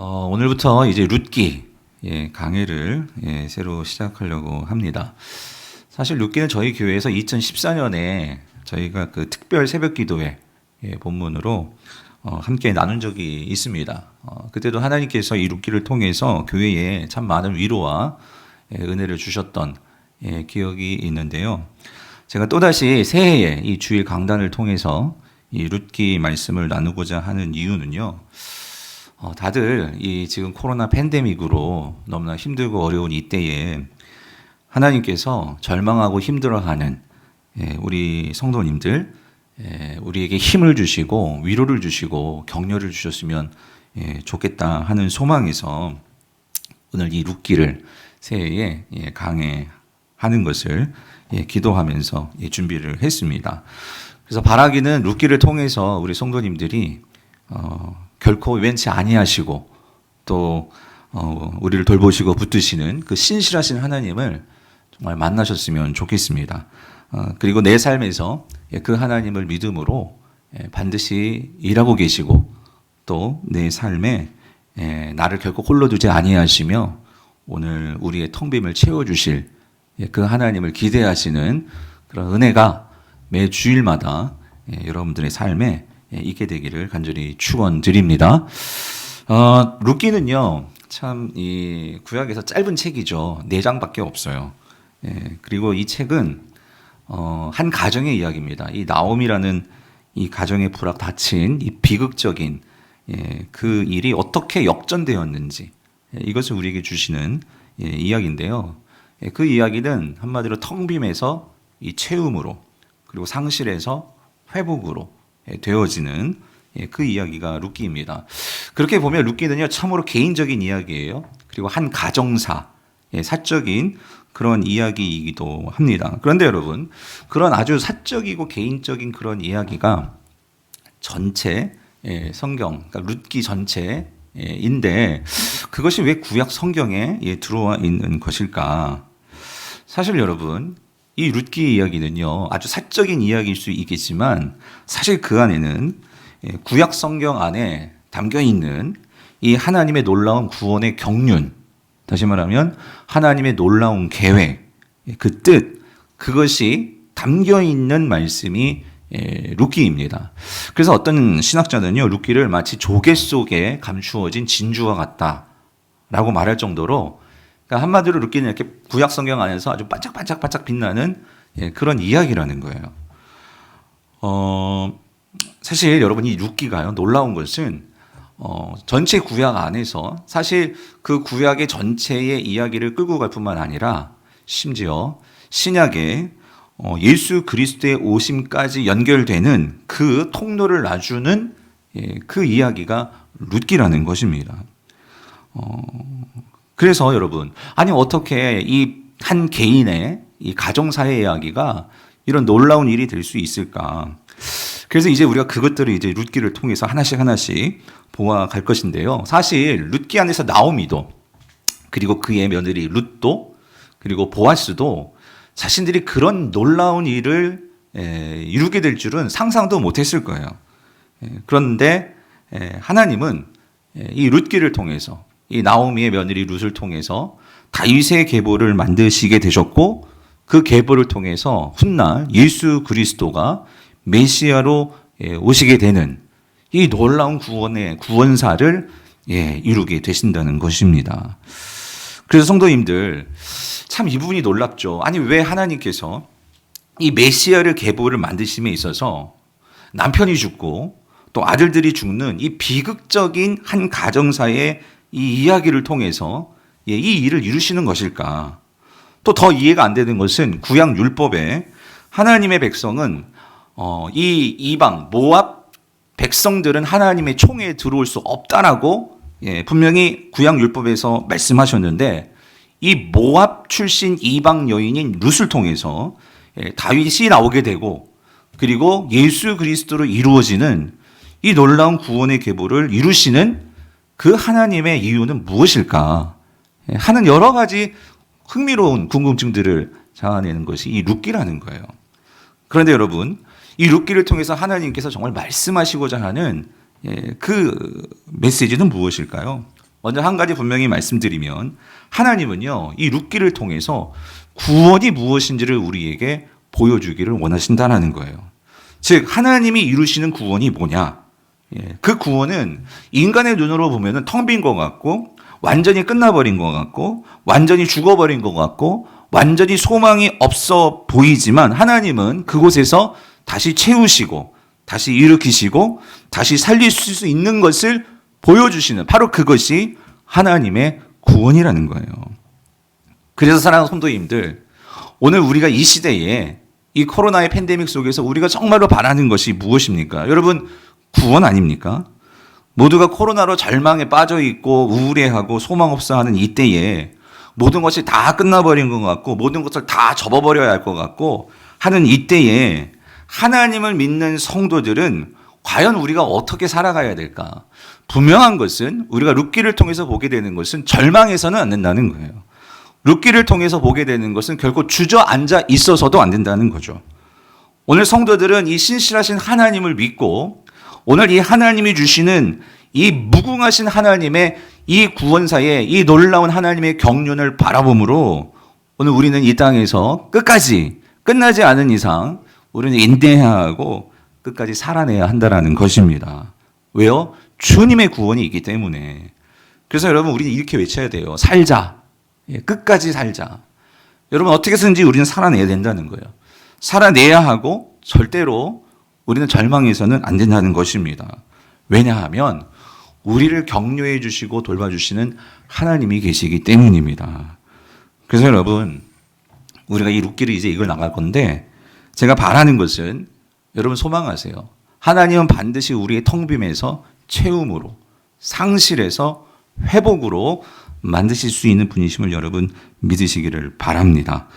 오늘부터 이제 룻기 강의를 새로 시작하려고 합니다. 사실 룻기는 저희 교회에서 2014년에 저희가 그 특별 새벽 기도회 본문으로 함께 나눈 적이 있습니다. 그때도 하나님께서 이 룻기를 통해서 교회에 참 많은 위로와 은혜를 주셨던 기억이 있는데요. 제가 또다시 새해에 이 주일 강단을 통해서 이 룻기 말씀을 나누고자 하는 이유는요. 다들 이 지금 코로나 팬데믹으로 너무나 힘들고 어려운 이때에 하나님께서 절망하고 힘들어하는 우리 성도님들, 우리에게 힘을 주시고 위로를 주시고 격려를 주셨으면 좋겠다 하는 소망에서 오늘 이 룻기를 새해에 강해하는 것을 기도하면서 준비를 했습니다. 그래서 바라기는 룻기를 통해서 우리 성도님들이 결코 왠지 아니하시고 또 우리를 돌보시고 붙드시는 그 신실하신 하나님을 정말 만나셨으면 좋겠습니다. 그리고 내 삶에서 그 하나님을 믿음으로 반드시 일하고 계시고 또 내 삶에 나를 결코 홀로 두지 아니하시며 오늘 우리의 텅 빔을 채워주실 그 하나님을 기대하시는 그런 은혜가 매 주일마다 여러분들의 삶에 있게 되기를 간절히 축원드립니다. 룻기는요, 참 이 구약에서 짧은 책이죠. 4장밖에 없어요. 그리고 이 책은 한 가정의 이야기입니다. 이 나옴이라는 이 가정의 불악 닥친 이 비극적인 그 일이 어떻게 역전되었는지 이것을 우리에게 주시는 이야기인데요. 그 이야기는 한마디로 텅 빔에서 이 채움으로 그리고 상실에서 회복으로 되어지는 그 이야기가 룻기입니다. 그렇게 보면 룻기는요 참으로 개인적인 이야기예요. 그리고 한 가정사, 사적인 그런 이야기이기도 합니다. 그런데 여러분, 그런 아주 사적이고 개인적인 그런 이야기가 전체 성경, 그러니까 룻기 전체인데 그것이 왜 구약 성경에 들어와 있는 것일까? 사실 여러분, 이 룻기 이야기는요 아주 사적인 이야기일 수 있겠지만 사실 그 안에는 구약 성경 안에 담겨 있는 이 하나님의 놀라운 구원의 경륜, 다시 말하면 하나님의 놀라운 계획, 그 뜻, 그것이 담겨 있는 말씀이 룻기입니다. 그래서 어떤 신학자는요 룻기를 마치 조개 속에 감추어진 진주와 같다라고 말할 정도로, 그러니까 한마디로 룻기는 이렇게 구약 성경 안에서 아주 반짝반짝 빛나는 그런 이야기라는 거예요. 사실 여러분 이 룻기가요 놀라운 것은 전체 구약 안에서 사실 그 구약의 전체의 이야기를 끌고 갈 뿐만 아니라 심지어 신약에 예수 그리스도의 오심까지 연결되는 그 통로를 놔주는 그 이야기가 룻기라는 것입니다. 그래서 여러분, 아니 어떻게 이 한 개인의 이 가정사의 이야기가 이런 놀라운 일이 될 수 있을까? 그래서 이제 우리가 그것들을 이제 룻기를 통해서 하나씩 보아갈 것인데요. 사실 룻기 안에서 나오미도 그리고 그의 며느리 룻도 그리고 보아스도 자신들이 그런 놀라운 일을 이루게 될 줄은 상상도 못했을 거예요. 그런데 하나님은 이 룻기를 통해서 이 나오미의 며느리 룻을 통해서 다윗의 계보를 만드시게 되셨고 그 계보를 통해서 훗날 예수 그리스도가 메시아로 오시게 되는 이 놀라운 구원사를 이루게 되신다는 것입니다. 그래서 성도님들 참 이 부분이 놀랍죠. 아니 왜 하나님께서 이 메시아를 계보를 만드심에 있어서 남편이 죽고 또 아들들이 죽는 이 비극적인 한 가정사의 이 이야기를 통해서 이 일을 이루시는 것일까? 또 더 이해가 안 되는 것은 구약 율법에 하나님의 백성은 이 이방 모압 백성들은 하나님의 총에 들어올 수 없다라고 분명히 구약 율법에서 말씀하셨는데 이 모압 출신 이방 여인인 룻을 통해서 다윗이 나오게 되고 그리고 예수 그리스도로 이루어지는 이 놀라운 구원의 계보를 이루시는 그 하나님의 이유는 무엇일까 하는 여러 가지 흥미로운 궁금증들을 자아내는 것이 이 룻기라는 거예요. 그런데 여러분, 이 룻기를 통해서 하나님께서 정말 말씀하시고자 하는 그 메시지는 무엇일까요? 먼저 한 가지 분명히 말씀드리면 하나님은요, 이 룻기를 통해서 구원이 무엇인지를 우리에게 보여주기를 원하신다는 거예요. 즉 하나님이 이루시는 구원이 뭐냐? 그 구원은 인간의 눈으로 보면은 텅 빈 것 같고 완전히 끝나버린 것 같고 완전히 죽어버린 것 같고 완전히 소망이 없어 보이지만 하나님은 그곳에서 다시 채우시고 다시 일으키시고 다시 살릴 수 있는 것을 보여주시는 바로 그것이 하나님의 구원이라는 거예요. 그래서 사랑하는 성도님들, 오늘 우리가 이 시대에 이 코로나의 팬데믹 속에서 우리가 정말로 바라는 것이 무엇입니까? 여러분, 구원 아닙니까? 모두가 코로나로 절망에 빠져 있고 우울해하고 소망 없어 하는 이때에 모든 것이 다 끝나버린 것 같고 모든 것을 다 접어버려야 할 것 같고 하는 이때에 하나님을 믿는 성도들은 과연 우리가 어떻게 살아가야 될까? 분명한 것은 우리가 룻기를 통해서 보게 되는 것은 절망해서는 안 된다는 거예요. 룻기를 통해서 보게 되는 것은 결코 주저앉아 있어서도 안 된다는 거죠. 오늘 성도들은 이 신실하신 하나님을 믿고 오늘 이 하나님이 주시는 이 무궁하신 하나님의 이 구원사의 이 놀라운 하나님의 경륜을 바라보므로 오늘 우리는 이 땅에서 끝까지 끝나지 않은 이상 우리는 인내해야 하고 끝까지 살아내야 한다는 것입니다. 왜요? 주님의 구원이 있기 때문에. 그래서 여러분 우리는 이렇게 외쳐야 돼요. 살자. 끝까지 살자. 여러분 어떻게 해서든지 우리는 살아내야 된다는 거예요. 살아내야 하고 절대로 우리는 절망해서는 안 된다는 것입니다. 왜냐하면 우리를 격려해 주시고 돌봐주시는 하나님이 계시기 때문입니다. 그래서 여러분 우리가 이 룻기를 이제 이걸 나갈 건데 제가 바라는 것은 여러분 소망하세요. 하나님은 반드시 우리의 텅 빔에서 채움으로 상실에서 회복으로 만드실 수 있는 분이심을 여러분 믿으시기를 바랍니다.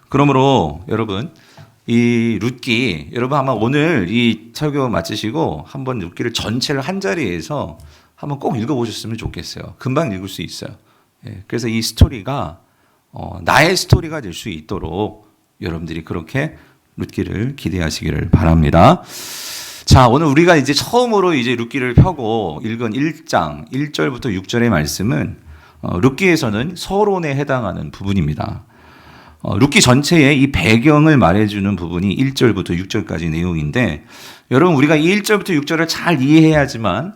그러므로 여러분 이 룻기 여러분 아마 오늘 이 설교 마치시고 한번 룻기를 전체를 한 자리에서 한번 꼭 읽어보셨으면 좋겠어요. 금방 읽을 수 있어요. 그래서 이 스토리가 나의 스토리가 될 수 있도록 여러분들이 그렇게 룻기를 기대하시기를 바랍니다. 자, 오늘 우리가 이제 처음으로 이제 룻기를 펴고 읽은 1장 1절부터 6절의 말씀은 룻기에서는 서론에 해당하는 부분입니다. 룻기 전체의 이 배경을 말해주는 부분이 1절부터 6절까지 내용인데 여러분 우리가 이 1절부터 6절을 잘 이해해야지만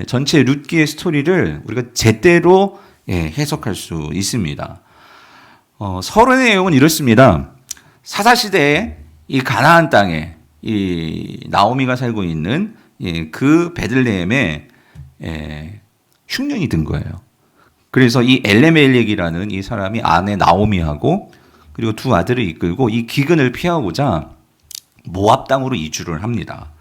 전체 룻기의 스토리를 우리가 제대로 해석할 수 있습니다. 서론의 내용은 이렇습니다. 사사시대에 이 가나안 땅에 이 나오미가 살고 있는 그 베들레헴에 흉년이 든 거예요. 그래서 이 엘레멜렉이라는 이 사람이 아내 나오미하고 그리고 두 아들을 이끌고 이 기근을 피하고자 모압 땅으로 이주를 합니다.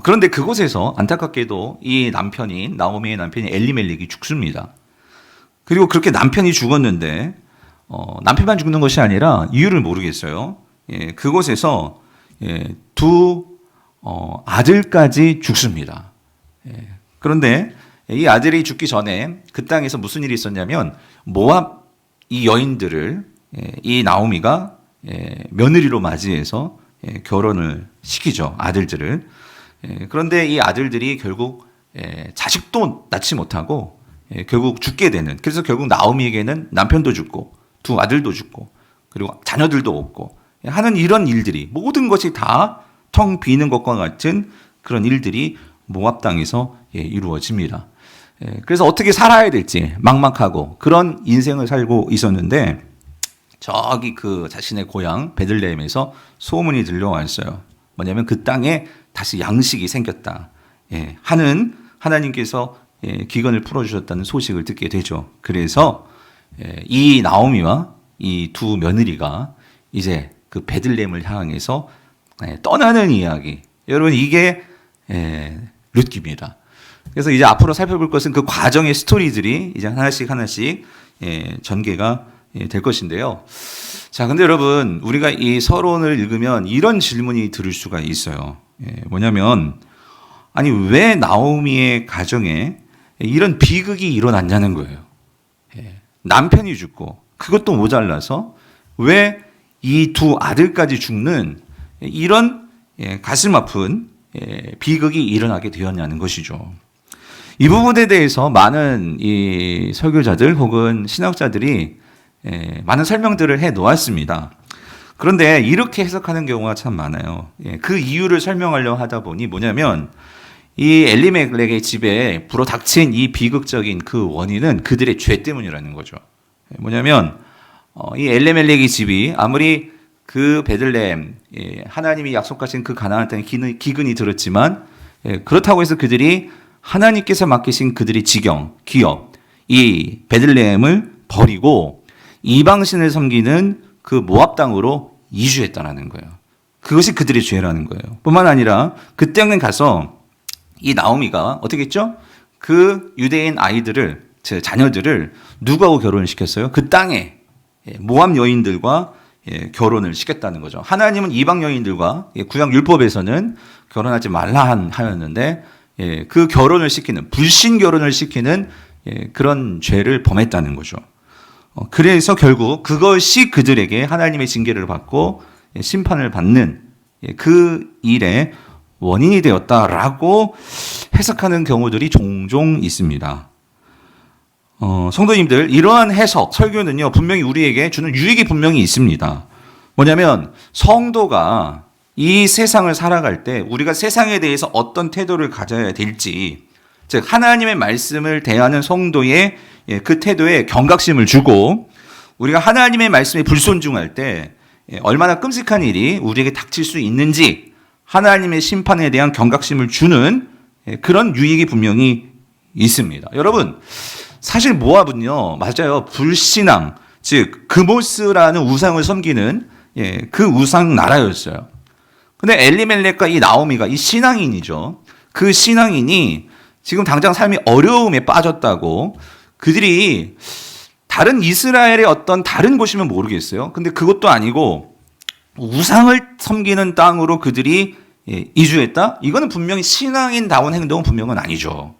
그런데 그곳에서 안타깝게도 이 남편인 나오미의 남편인 엘리멜렉이 죽습니다. 그리고 그렇게 남편이 죽었는데 남편만 죽는 것이 아니라 이유를 모르겠어요. 그곳에서 두 아들까지 죽습니다. 그런데 이 아들이 죽기 전에 그 땅에서 무슨 일이 있었냐면 모압 이 여인들을 이 나오미가 며느리로 맞이해서 결혼을 시키죠. 아들들을. 그런데 이 아들들이 결국 자식도 낳지 못하고 결국 죽게 되는, 그래서 결국 나오미에게는 남편도 죽고 두 아들도 죽고 그리고 자녀들도 없고 하는 이런 일들이 모든 것이 다 텅 비는 것과 같은 그런 일들이 모압 땅에서 이루어집니다. 그래서 어떻게 살아야 될지 막막하고 그런 인생을 살고 있었는데 저기 그 자신의 고향 베들레헴에서 소문이 들려왔어요. 뭐냐면 그 땅에 다시 양식이 생겼다 하는 하나님께서 기근을 풀어주셨다는 소식을 듣게 되죠. 그래서 이 나오미와 이 두 며느리가 이제 그 베들레헴을 향해서 떠나는 이야기. 여러분 이게 룻기입니다. 그래서 이제 앞으로 살펴볼 것은 그 과정의 스토리들이 이제 하나씩 전개가 될 것인데요. 자, 근데 여러분 우리가 이 서론을 읽으면 이런 질문이 들을 수가 있어요. 뭐냐면 아니 왜 나오미의 가정에 이런 비극이 일어났냐는 거예요. 남편이 죽고 그것도 모자라서 왜 이 두 아들까지 죽는 이런 가슴 아픈 비극이 일어나게 되었냐는 것이죠. 이 부분에 대해서 많은 이 설교자들 혹은 신학자들이 많은 설명들을 해 놓았습니다. 그런데 이렇게 해석하는 경우가 참 많아요. 그 이유를 설명하려고 하다 보니 뭐냐면 이 엘리멜렉의 집에 불어닥친 이 비극적인 그 원인은 그들의 죄 때문이라는 거죠. 뭐냐면 이 엘리멜렉의 집이 아무리 그 베들레헴 하나님이 약속하신 그 가나안 땅에 기근이 들었지만 그렇다고 해서 그들이 하나님께서 맡기신 그들의 지경, 기업, 이 베들레헴을 버리고 이방신을 섬기는 그 모압 땅으로 이주했다라는 거예요. 그것이 그들의 죄라는 거예요. 뿐만 아니라 그때는 가서 이 나오미가 어떻게 했죠? 그 유대인 아이들을, 제 자녀들을 누구하고 결혼을 시켰어요? 그 땅에 모압 여인들과 결혼을 시켰다는 거죠. 하나님은 이방 여인들과 구약 율법에서는 결혼하지 말라 하였는데 그 결혼을 시키는, 불신 결혼을 시키는 그런 죄를 범했다는 거죠. 그래서 결국 그것이 그들에게 하나님의 징계를 받고 심판을 받는 그 일의 원인이 되었다라고 해석하는 경우들이 종종 있습니다. 성도님들, 이러한 해석, 설교는요, 분명히 우리에게 주는 유익이 분명히 있습니다. 뭐냐면 성도가 이 세상을 살아갈 때 우리가 세상에 대해서 어떤 태도를 가져야 될지, 즉 하나님의 말씀을 대하는 성도의 그 태도에 경각심을 주고 우리가 하나님의 말씀에 불순종할 때 얼마나 끔찍한 일이 우리에게 닥칠 수 있는지 하나님의 심판에 대한 경각심을 주는 그런 유익이 분명히 있습니다. 여러분, 사실 모압은요, 맞아요, 불신앙, 즉 그모스라는 우상을 섬기는 그 우상 나라였어요. 근데 엘리멜렉과 이 나오미가 이 신앙인이죠. 그 신앙인이 지금 당장 삶이 어려움에 빠졌다고, 그들이 다른 이스라엘의 어떤 다른 곳이면 모르겠어요. 근데 그것도 아니고 우상을 섬기는 땅으로 그들이 이주했다? 이거는 분명히 신앙인다운 행동은 분명은 아니죠.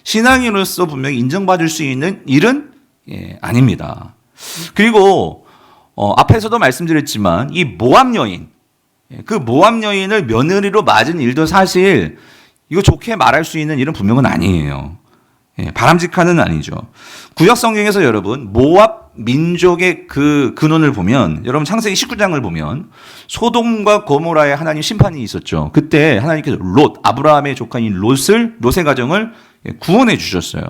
신앙인으로서 분명히 인정받을 수 있는 일은 아닙니다. 그리고 앞에서도 말씀드렸지만 이 모압 여인, 그 모압 여인을 며느리로 맞은 일도 사실 이거 좋게 말할 수 있는 일은 분명은 아니에요. 바람직한은 아니죠. 구약 성경에서 여러분 모압 민족의 그 근원을 보면, 여러분 창세기 19장을 보면 소돔과 고모라에 하나님 심판이 있었죠. 그때 하나님께서 아브라함의 조카인 롯의 가정을 구원해 주셨어요.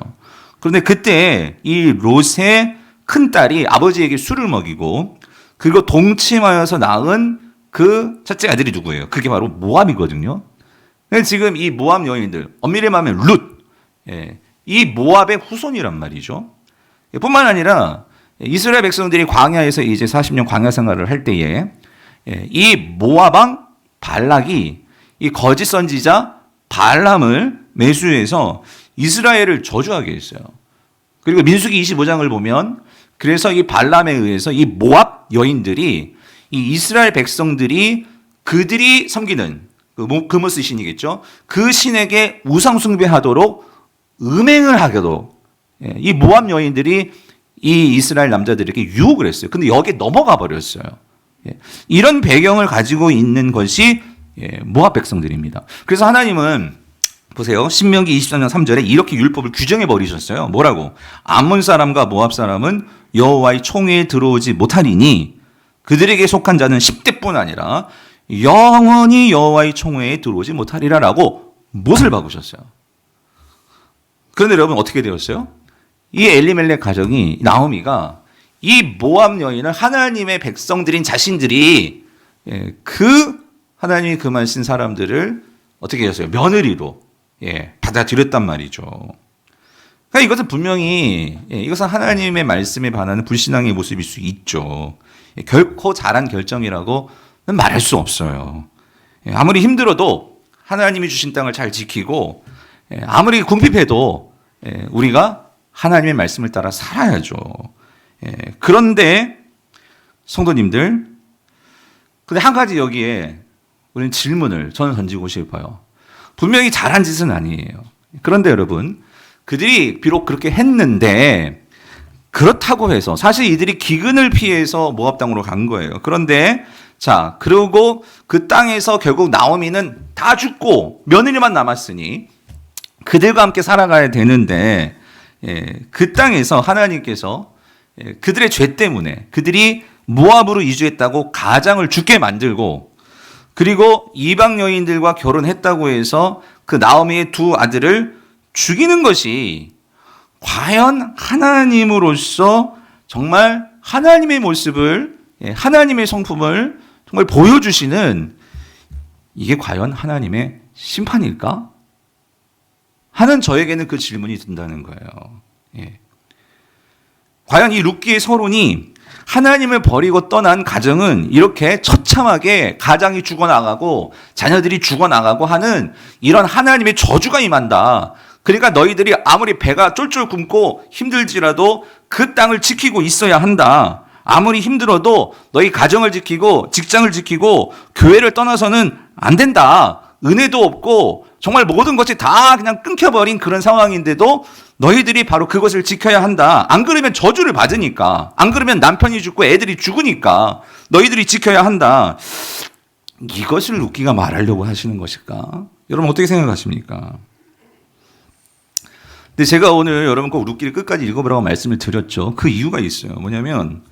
그런데 그때 이 롯의 큰 딸이 아버지에게 술을 먹이고 그리고 동침하여서 낳은 그 첫째 아들이 누구예요? 그게 바로 모압이거든요. 지금 이 모압 여인들, 엄밀히 말하면 룻, 이 모압의 후손이란 말이죠. 뿐만 아니라 이스라엘 백성들이 광야에서 이제 40년 광야 생활을 할 때에 이 모압 왕 발락이 이 거짓 선지자 발람을 매수해서 이스라엘을 저주하게 했어요. 그리고 민수기 25장을 보면 그래서 이 발람에 의해서 이 모압 여인들이 이 이스라엘 백성들이 그들이 섬기는 그모스 신이겠죠. 그 신에게 우상 숭배하도록 음행을 하게도 이 모압 여인들이 이 이스라엘 남자들에게 유혹을 했어요. 근데 여기에 넘어가 버렸어요. 이런 배경을 가지고 있는 것이 모압 백성들입니다. 그래서 하나님은 보세요. 신명기 23장 3절에 이렇게 율법을 규정해 버리셨어요. 뭐라고? 암몬 사람과 모압 사람은 여호와의 총회에 들어오지 못하리니 그들에게 속한 자는 10대뿐 아니라 영원히 여호와의 총회에 들어오지 못하리라라고 못을 박으셨어요. 그런데 여러분 어떻게 되었어요? 이 엘리멜렉 가정이, 나오미가 이 모압 여인을 하나님의 백성들인 자신들이 그 하나님이 금하신 사람들을 어떻게 했어요? 며느리로 받아들였단 말이죠. 그러니까 이것은 분명히 이것은 하나님의 말씀에 반하는 불신앙의 모습일 수 있죠. 결코 잘한 결정이라고는 말할 수 없어요. 아무리 힘들어도 하나님이 주신 땅을 잘 지키고 아무리 궁핍해도 우리가 하나님의 말씀을 따라 살아야죠. 그런데 성도님들, 근데 한 가지 여기에 우리는 질문을 저는 던지고 싶어요. 분명히 잘한 짓은 아니에요. 그런데 여러분, 그들이 비록 그렇게 했는데 그렇다고 해서 사실 이들이 기근을 피해서 모압 땅으로 간 거예요. 그런데 자, 그리고 그 땅에서 결국 나오미는 다 죽고 며느리만 남았으니 그들과 함께 살아가야 되는데 그 땅에서 하나님께서 그들의 죄 때문에 그들이 모압으로 이주했다고 가장을 죽게 만들고 그리고 이방 여인들과 결혼했다고 해서 그 나오미의 두 아들을 죽이는 것이 과연 하나님으로서 정말 하나님의 모습을 하나님의 성품을 정말 보여주시는 이게 과연 하나님의 심판일까? 하는 저에게는 그 질문이 든다는 거예요. 과연 이 룻기의 서론이 하나님을 버리고 떠난 가정은 이렇게 처참하게 가장이 죽어나가고 자녀들이 죽어나가고 하는 이런 하나님의 저주가 임한다. 그러니까 너희들이 아무리 배가 쫄쫄 굶고 힘들지라도 그 땅을 지키고 있어야 한다. 아무리 힘들어도 너희 가정을 지키고 직장을 지키고 교회를 떠나서는 안 된다. 은혜도 없고 정말 모든 것이 다 그냥 끊겨버린 그런 상황인데도 너희들이 바로 그것을 지켜야 한다. 안 그러면 저주를 받으니까. 안 그러면 남편이 죽고 애들이 죽으니까 너희들이 지켜야 한다. 이것을 룻기가 말하려고 하시는 것일까? 여러분 어떻게 생각하십니까? 근데 제가 오늘 여러분 꼭 룻기를 끝까지 읽어보라고 말씀을 드렸죠. 그 이유가 있어요. 뭐냐면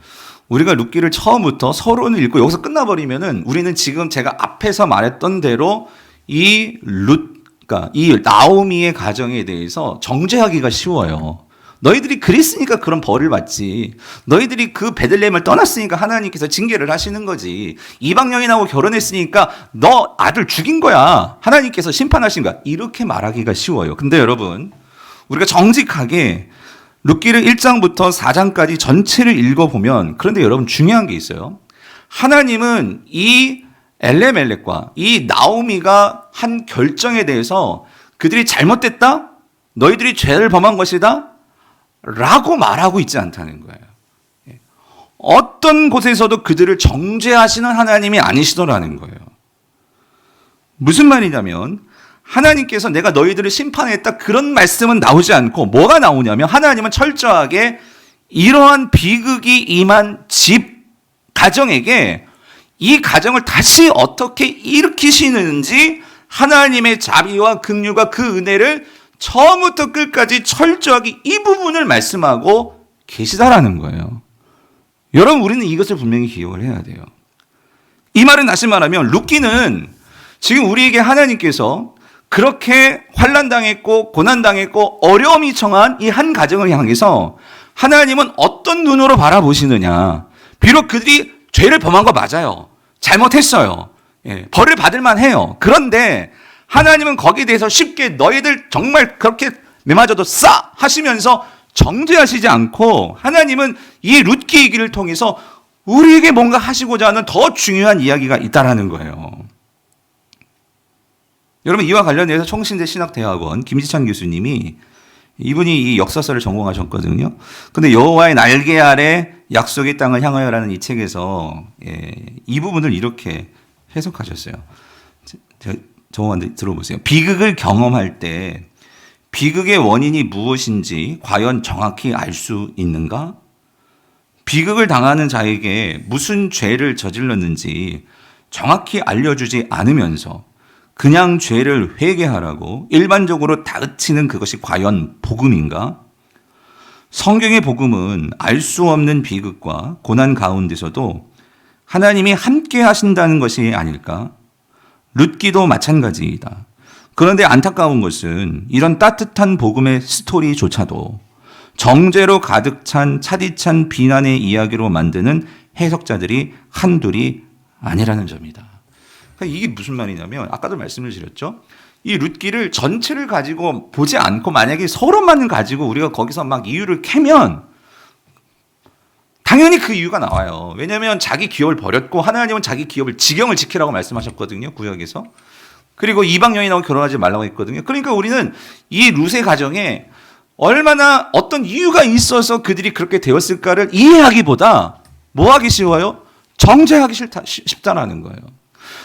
우리가 룻기를 처음부터 서론을 읽고 여기서 끝나버리면은 우리는 지금 제가 앞에서 말했던 대로 그러니까 이 나오미의 가정에 대해서 정죄하기가 쉬워요. 너희들이 그랬으니까 그런 벌을 받지. 너희들이 그 베들레헴을 떠났으니까 하나님께서 징계를 하시는 거지. 이방 여인하고 결혼했으니까 너 아들 죽인 거야. 하나님께서 심판하신 거야. 이렇게 말하기가 쉬워요. 근데 여러분 우리가 정직하게 룻기를 1장부터 4장까지 전체를 읽어보면 그런데 여러분 중요한 게 있어요. 하나님은 이 엘레멜렉과 이 나오미가 한 결정에 대해서 그들이 잘못됐다? 너희들이 죄를 범한 것이다? 라고 말하고 있지 않다는 거예요. 어떤 곳에서도 그들을 정죄하시는 하나님이 아니시더라는 거예요. 무슨 말이냐면 하나님께서 내가 너희들을 심판했다 그런 말씀은 나오지 않고 뭐가 나오냐면 하나님은 철저하게 이러한 비극이 임한 집 가정에게 이 가정을 다시 어떻게 일으키시는지 하나님의 자비와 긍휼과 그 은혜를 처음부터 끝까지 철저하게 이 부분을 말씀하고 계시다라는 거예요. 여러분 우리는 이것을 분명히 기억을 해야 돼요. 이 말은 다시 말하면 룻기는 지금 우리에게 하나님께서 그렇게 환난당했고 고난당했고 어려움이 청한 이 한 가정을 향해서 하나님은 어떤 눈으로 바라보시느냐. 비록 그들이 죄를 범한 거 맞아요. 잘못했어요. 벌을 받을 만해요. 그런데 하나님은 거기에 대해서 쉽게 너희들 정말 그렇게 매맞아도 싸 하시면서 정죄하시지 않고 하나님은 이 룻기 얘기를 통해서 우리에게 뭔가 하시고자 하는 더 중요한 이야기가 있다라는 거예요. 여러분 이와 관련해서 청신대 신학대학원 김지찬 교수님이 이분이 이 역사서를 전공하셨거든요. 근데 여호와의 날개 아래 약속의 땅을 향하여라는 이 책에서 이 부분을 이렇게 해석하셨어요. 저한테 들어보세요. 비극을 경험할 때 비극의 원인이 무엇인지 과연 정확히 알 수 있는가? 비극을 당하는 자에게 무슨 죄를 저질렀는지 정확히 알려주지 않으면서 그냥 죄를 회개하라고 일반적으로 다그치는 그것이 과연 복음인가? 성경의 복음은 알 수 없는 비극과 고난 가운데서도 하나님이 함께 하신다는 것이 아닐까? 룻기도 마찬가지이다. 그런데 안타까운 것은 이런 따뜻한 복음의 스토리조차도 정죄로 가득 찬 차디찬 비난의 이야기로 만드는 해석자들이 한둘이 아니라는 점이다. 그러니까 이게 무슨 말이냐면 아까도 말씀을 드렸죠. 이 룻기를 전체를 가지고 보지 않고 만약에 서로만 가지고 우리가 거기서 막 이유를 캐면 당연히 그 이유가 나와요. 왜냐하면 자기 기업을 버렸고 하나님은 자기 기업을 지경을 지키라고 말씀하셨거든요. 구약에서. 그리고 이방 여인하고 결혼하지 말라고 했거든요. 그러니까 우리는 이 룻의 가정에 얼마나 어떤 이유가 있어서 그들이 그렇게 되었을까를 이해하기보다 뭐 하기 쉬워요? 정죄하기 쉽다라는 거예요.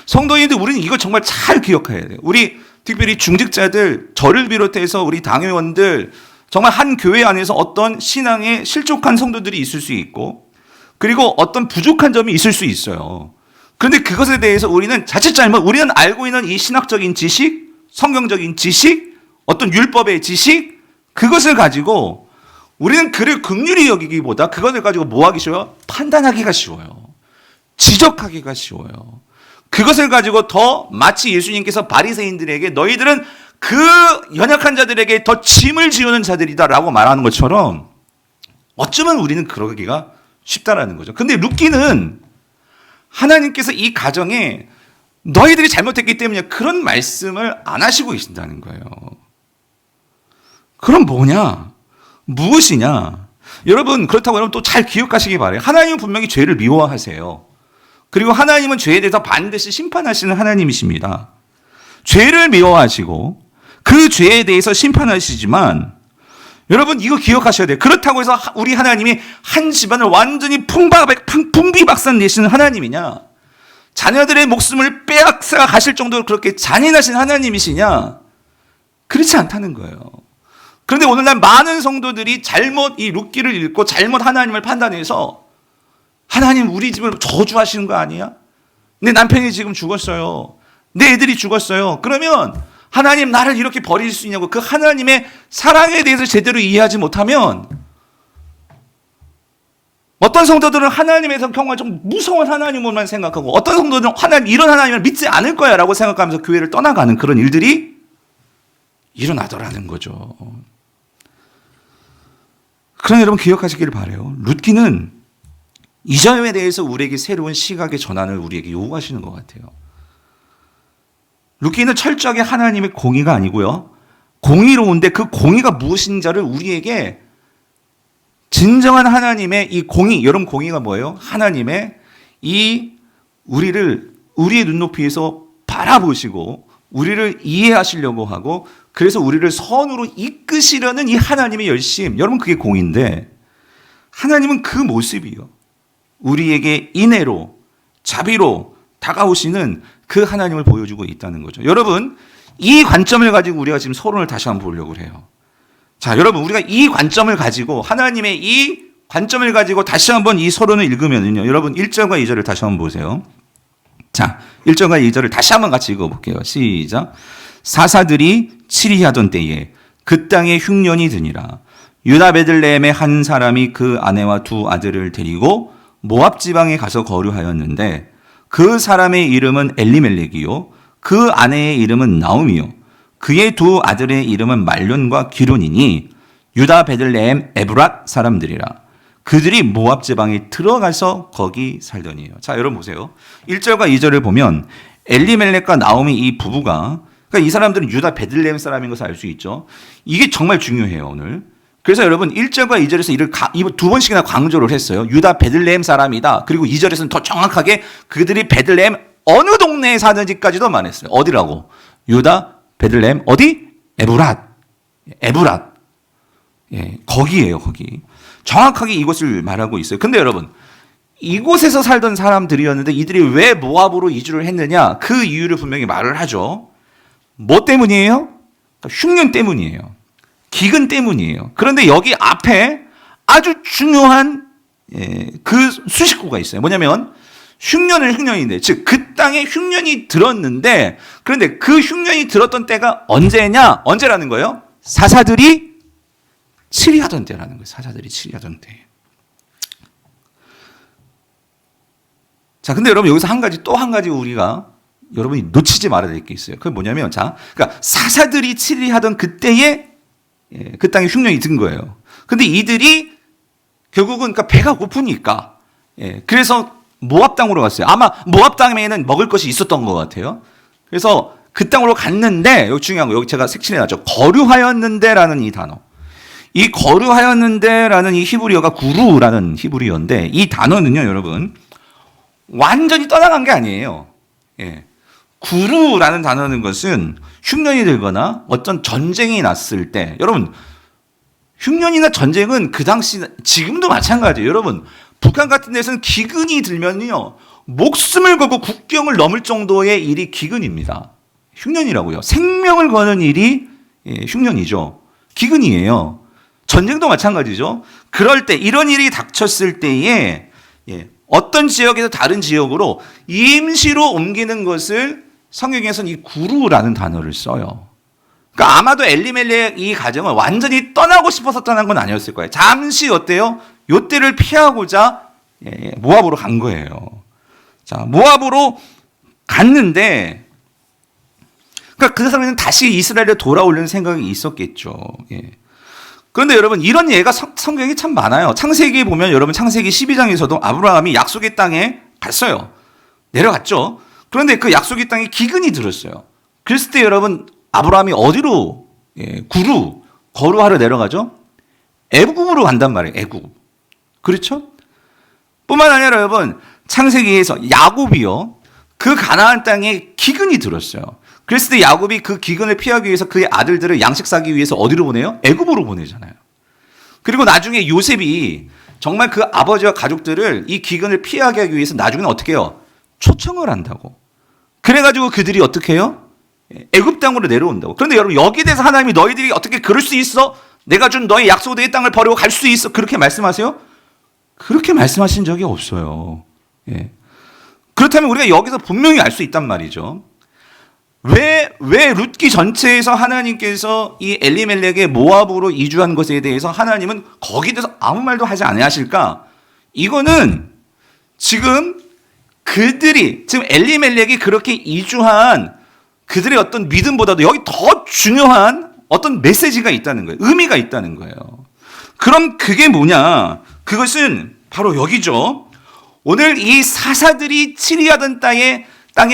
성도인들 우리는 이걸 정말 잘 기억해야 돼요. 우리 특별히 중직자들, 저를 비롯해서 우리 당회원들 정말 한 교회 안에서 어떤 신앙에 실족한 성도들이 있을 수 있고 그리고 어떤 부족한 점이 있을 수 있어요. 그런데 그것에 대해서 우리는 자칫 잘못 우리는 알고 있는 이 신학적인 지식, 성경적인 지식 어떤 율법의 지식, 그것을 가지고 우리는 그를 긍휼히 여기기보다 그것을 가지고 뭐 하기 쉬워요? 판단하기가 쉬워요. 지적하기가 쉬워요. 그것을 가지고 더 마치 예수님께서 바리새인들에게 너희들은 그 연약한 자들에게 더 짐을 지우는 자들이다라고 말하는 것처럼 어쩌면 우리는 그러기가 쉽다라는 거죠. 근데 룻기는 하나님께서 이 가정에 너희들이 잘못했기 때문에 그런 말씀을 안 하시고 계신다는 거예요. 그럼 뭐냐? 무엇이냐? 여러분, 그렇다고 여러분 또 잘 기억하시기 바라요. 하나님은 분명히 죄를 미워하세요. 그리고 하나님은 죄에 대해서 반드시 심판하시는 하나님이십니다. 죄를 미워하시고 그 죄에 대해서 심판하시지만 여러분 이거 기억하셔야 돼요. 그렇다고 해서 우리 하나님이 한 집안을 완전히 풍비박산 내시는 하나님이냐? 자녀들의 목숨을 빼앗아 가실 정도로 그렇게 잔인하신 하나님이시냐? 그렇지 않다는 거예요. 그런데 오늘날 많은 성도들이 잘못 이 룻기를 읽고 잘못 하나님을 판단해서 하나님 우리 집을 저주하시는 거 아니야? 내 남편이 지금 죽었어요. 내 애들이 죽었어요. 그러면 하나님 나를 이렇게 버릴 수 있냐고 그 하나님의 사랑에 대해서 제대로 이해하지 못하면 어떤 성도들은 하나님에서 정말 좀 무서운 하나님만 생각하고 어떤 성도들은 하나님 이런 하나님을 믿지 않을 거야 라고 생각하면서 교회를 떠나가는 그런 일들이 일어나더라는 거죠. 그러나 여러분 기억하시길 바라요. 룻기는 이 점에 대해서 우리에게 새로운 시각의 전환을 우리에게 요구하시는 것 같아요. 룻기는 철저하게 하나님의 공의가 아니고요. 공의로운데 그 공의가 무엇인지를 우리에게 진정한 하나님의 이 공의, 여러분 공의가 뭐예요? 하나님의 이 우리의 눈높이에서 바라보시고 우리를 이해하시려고 하고 그래서 우리를 선으로 이끄시려는 이 하나님의 열심, 여러분 그게 공의인데 하나님은 그 모습이요. 우리에게 인애로 자비로 다가오시는 그 하나님을 보여주고 있다는 거죠. 여러분 이 관점을 가지고 우리가 지금 서론을 다시 한번 보려고 해요. 자, 여러분 우리가 이 관점을 가지고 하나님의 이 관점을 가지고 다시 한번 이 서론을 읽으면요. 여러분 1절과 2절을 다시 한번 보세요. 자, 1절과 2절을 다시 한번 같이 읽어볼게요. 시작. 사사들이 치리하던 때에 그 땅에 흉년이 드니라. 유다 베들레헴의 한 사람이 그 아내와 두 아들을 데리고 모압 지방에 가서 거류하였는데 그 사람의 이름은 엘리멜렉이요 그 아내의 이름은 나오미요 그의 두 아들의 이름은 말론과 기론이니 유다 베들레헴 에브랏 사람들이라. 그들이 모압 지방에 들어가서 거기 살더니요. 자, 여러분 보세요. 1절과 2절을 보면 엘리멜렉과 나오미 이 부부가 그러니까 이 사람들은 유다 베들레헴 사람인 것을 알 수 있죠. 이게 정말 중요해요, 오늘. 그래서 여러분 1절과 2절에서 이를 두 번씩이나 강조를 했어요. 유다 베들레헴 사람이다. 그리고 2절에서는 더 정확하게 그들이 베들레헴 어느 동네에 사는지까지도 말했어요. 어디라고? 유다 베들레헴 어디? 에브랏. 예, 거기예요, 거기. 정확하게 이것을 말하고 있어요. 근데 여러분 이곳에서 살던 사람들이었는데 이들이 왜 모압으로 이주를 했느냐? 그 이유를 분명히 말을 하죠. 뭐 때문이에요? 흉년 때문이에요. 기근 때문이에요. 그런데 여기 앞에 아주 중요한 그 수식구가 있어요. 뭐냐면 흉년인데 즉 그 땅에 흉년이 들었는데 그런데 그 흉년이 들었던 때가 언제냐? 언제라는 거예요? 사사들이 치리하던 때라는 거예요. 사사들이 치리하던 때. 자, 근데 여러분 여기서 또 한 가지 우리가 여러분이 놓치지 말아야 될 게 있어요. 그게 뭐냐면 자, 그러니까 사사들이 치리하던 그때에 그 땅에 흉년이 든 거예요. 근데 이들이 결국은 그러니까 배가 고프니까 그래서 모압 땅으로 갔어요. 아마 모압 땅에는 먹을 것이 있었던 것 같아요. 그래서 그 땅으로 갔는데 여기 중요한 거 여기 제가 색칠해놨죠. 거류하였는데라는 이 단어. 이 거류하였는데라는 이 히브리어가 구루라는 히브리어인데 이 단어는요, 여러분 완전히 떠나간 게 아니에요. 구루라는 단어는 것은 흉년이 들거나 어떤 전쟁이 났을 때 여러분 흉년이나 전쟁은 그 당시 지금도 마찬가지예요. 여러분 북한 같은 데서는 기근이 들면요 목숨을 걸고 국경을 넘을 정도의 일이 기근입니다. 흉년이라고요. 생명을 거는 일이 흉년이죠. 기근이에요. 전쟁도 마찬가지죠. 그럴 때 이런 일이 닥쳤을 때에 어떤 지역에서 다른 지역으로 임시로 옮기는 것을 성경에서는 이 구루라는 단어를 써요. 그러니까 아마도 엘리멜렉 이 가정은 완전히 떠나고 싶어서 떠난 건 아니었을 거예요. 잠시 어때요? 요때를 피하고자 모압으로 간 거예요. 자, 모압으로 갔는데, 그러니까 그 사람은 다시 이스라엘에 돌아오려는 생각이 있었겠죠. 예. 그런데 여러분, 이런 예가 성경에 참 많아요. 창세기에 보면 여러분, 창세기 12장에서도 아브라함이 약속의 땅에 갔어요. 내려갔죠. 그런데 그 약속의 땅에 기근이 들었어요. 그랬을 때 여러분, 아브라함이 어디로 거루하러 내려가죠? 애굽으로 간단 말이에요. 애굽. 그렇죠? 뿐만 아니라 여러분, 창세기에서 야곱이요, 그 가나안 땅에 기근이 들었어요. 그랬을 때 야곱이 그 기근을 피하기 위해서 그의 아들들을 양식 사기 위해서 어디로 보내요? 애굽으로 보내잖아요. 그리고 나중에 요셉이 정말 그 아버지와 가족들을 이 기근을 피하게 하기 위해서 나중에는 어떻게 해요? 초청을 한다고. 그래가지고 그들이 어떻게 해요? 애굽 땅으로 내려온다고. 그런데 여러분, 여기에 대해서 하나님이 너희들이 어떻게 그럴 수 있어? 내가 준 너희 약속의 땅을 버리고 갈 수 있어? 그렇게 말씀하세요? 그렇게 말씀하신 적이 없어요. 예. 그렇다면 우리가 여기서 분명히 알 수 있단 말이죠. 왜 룻기 전체에서 하나님께서 이 엘리멜렉의 모압으로 이주한 것에 대해서 하나님은 거기에 대해서 아무 말도 하지 않으실까? 이거는 지금 지금 엘리멜렉이 그렇게 이주한 그들의 어떤 믿음보다도 여기 더 중요한 어떤 메시지가 있다는 거예요. 의미가 있다는 거예요. 그럼 그게 뭐냐? 그것은 바로 여기죠. 오늘 이 사사들이 치리하던 땅에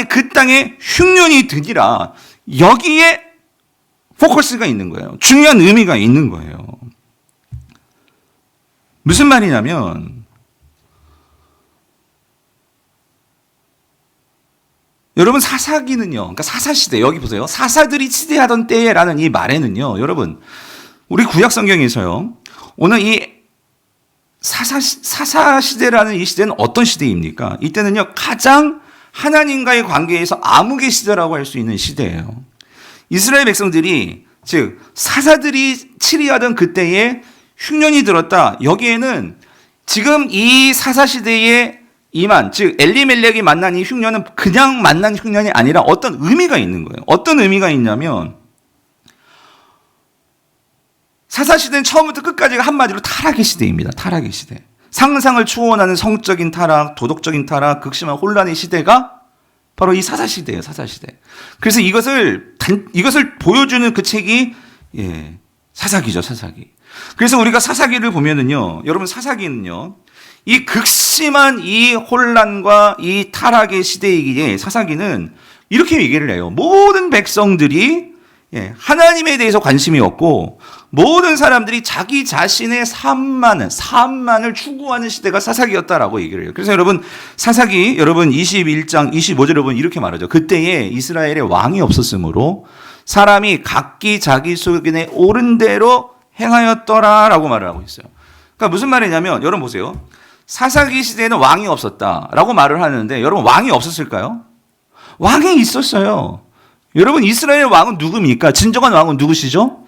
그 땅에 흉년이 드니라. 여기에 포커스가 있는 거예요. 중요한 의미가 있는 거예요. 무슨 말이냐면, 여러분, 사사기는요, 그러니까 사사시대, 여기 보세요. 사사들이 치대하던 때라는 이 말에는요, 여러분, 우리 구약성경에서요, 오늘 이 사사시대라는 이 시대는 어떤 시대입니까? 이때는요, 가장 하나님과의 관계에서 암흑의 시대라고 할 수 있는 시대예요. 이스라엘 백성들이, 즉 사사들이 치리하던 그때에 흉년이 들었다. 여기에는 지금 이 사사시대에 임한, 즉 엘리멜렉이 만난 이 흉년은 그냥 만난 흉년이 아니라 어떤 의미가 있는 거예요. 어떤 의미가 있냐면, 사사시대는 처음부터 끝까지가 한마디로 타락의 시대입니다. 타락의 시대. 상상을 초월하는 성적인 타락, 도덕적인 타락, 극심한 혼란의 시대가 바로 이 사사시대예요. 사사시대. 그래서 이것을 보여주는 그 책이 사사기죠. 사사기. 그래서 우리가 사사기를 보면은요, 여러분, 사사기는요, 이 극심한 이 혼란과 이 타락의 시대이기에 사사기는 이렇게 얘기를 해요. 모든 백성들이 하나님에 대해서 관심이 없고 모든 사람들이 자기 자신의 삶만을 추구하는 시대가 사사기였다라고 얘기를 해요. 그래서 여러분, 사사기 여러분 21장 25절 여러분 이렇게 말하죠. 그때에 이스라엘에 왕이 없었으므로 사람이 각기 자기 소견에 옳은 대로 행하였더라라고 말을 하고 있어요. 그러니까 무슨 말이냐면, 여러분 보세요. 사사기 시대에는 왕이 없었다라고 말을 하는데, 여러분, 왕이 없었을까요? 왕이 있었어요. 여러분, 이스라엘 왕은 누굽니까? 진정한 왕은 누구시죠?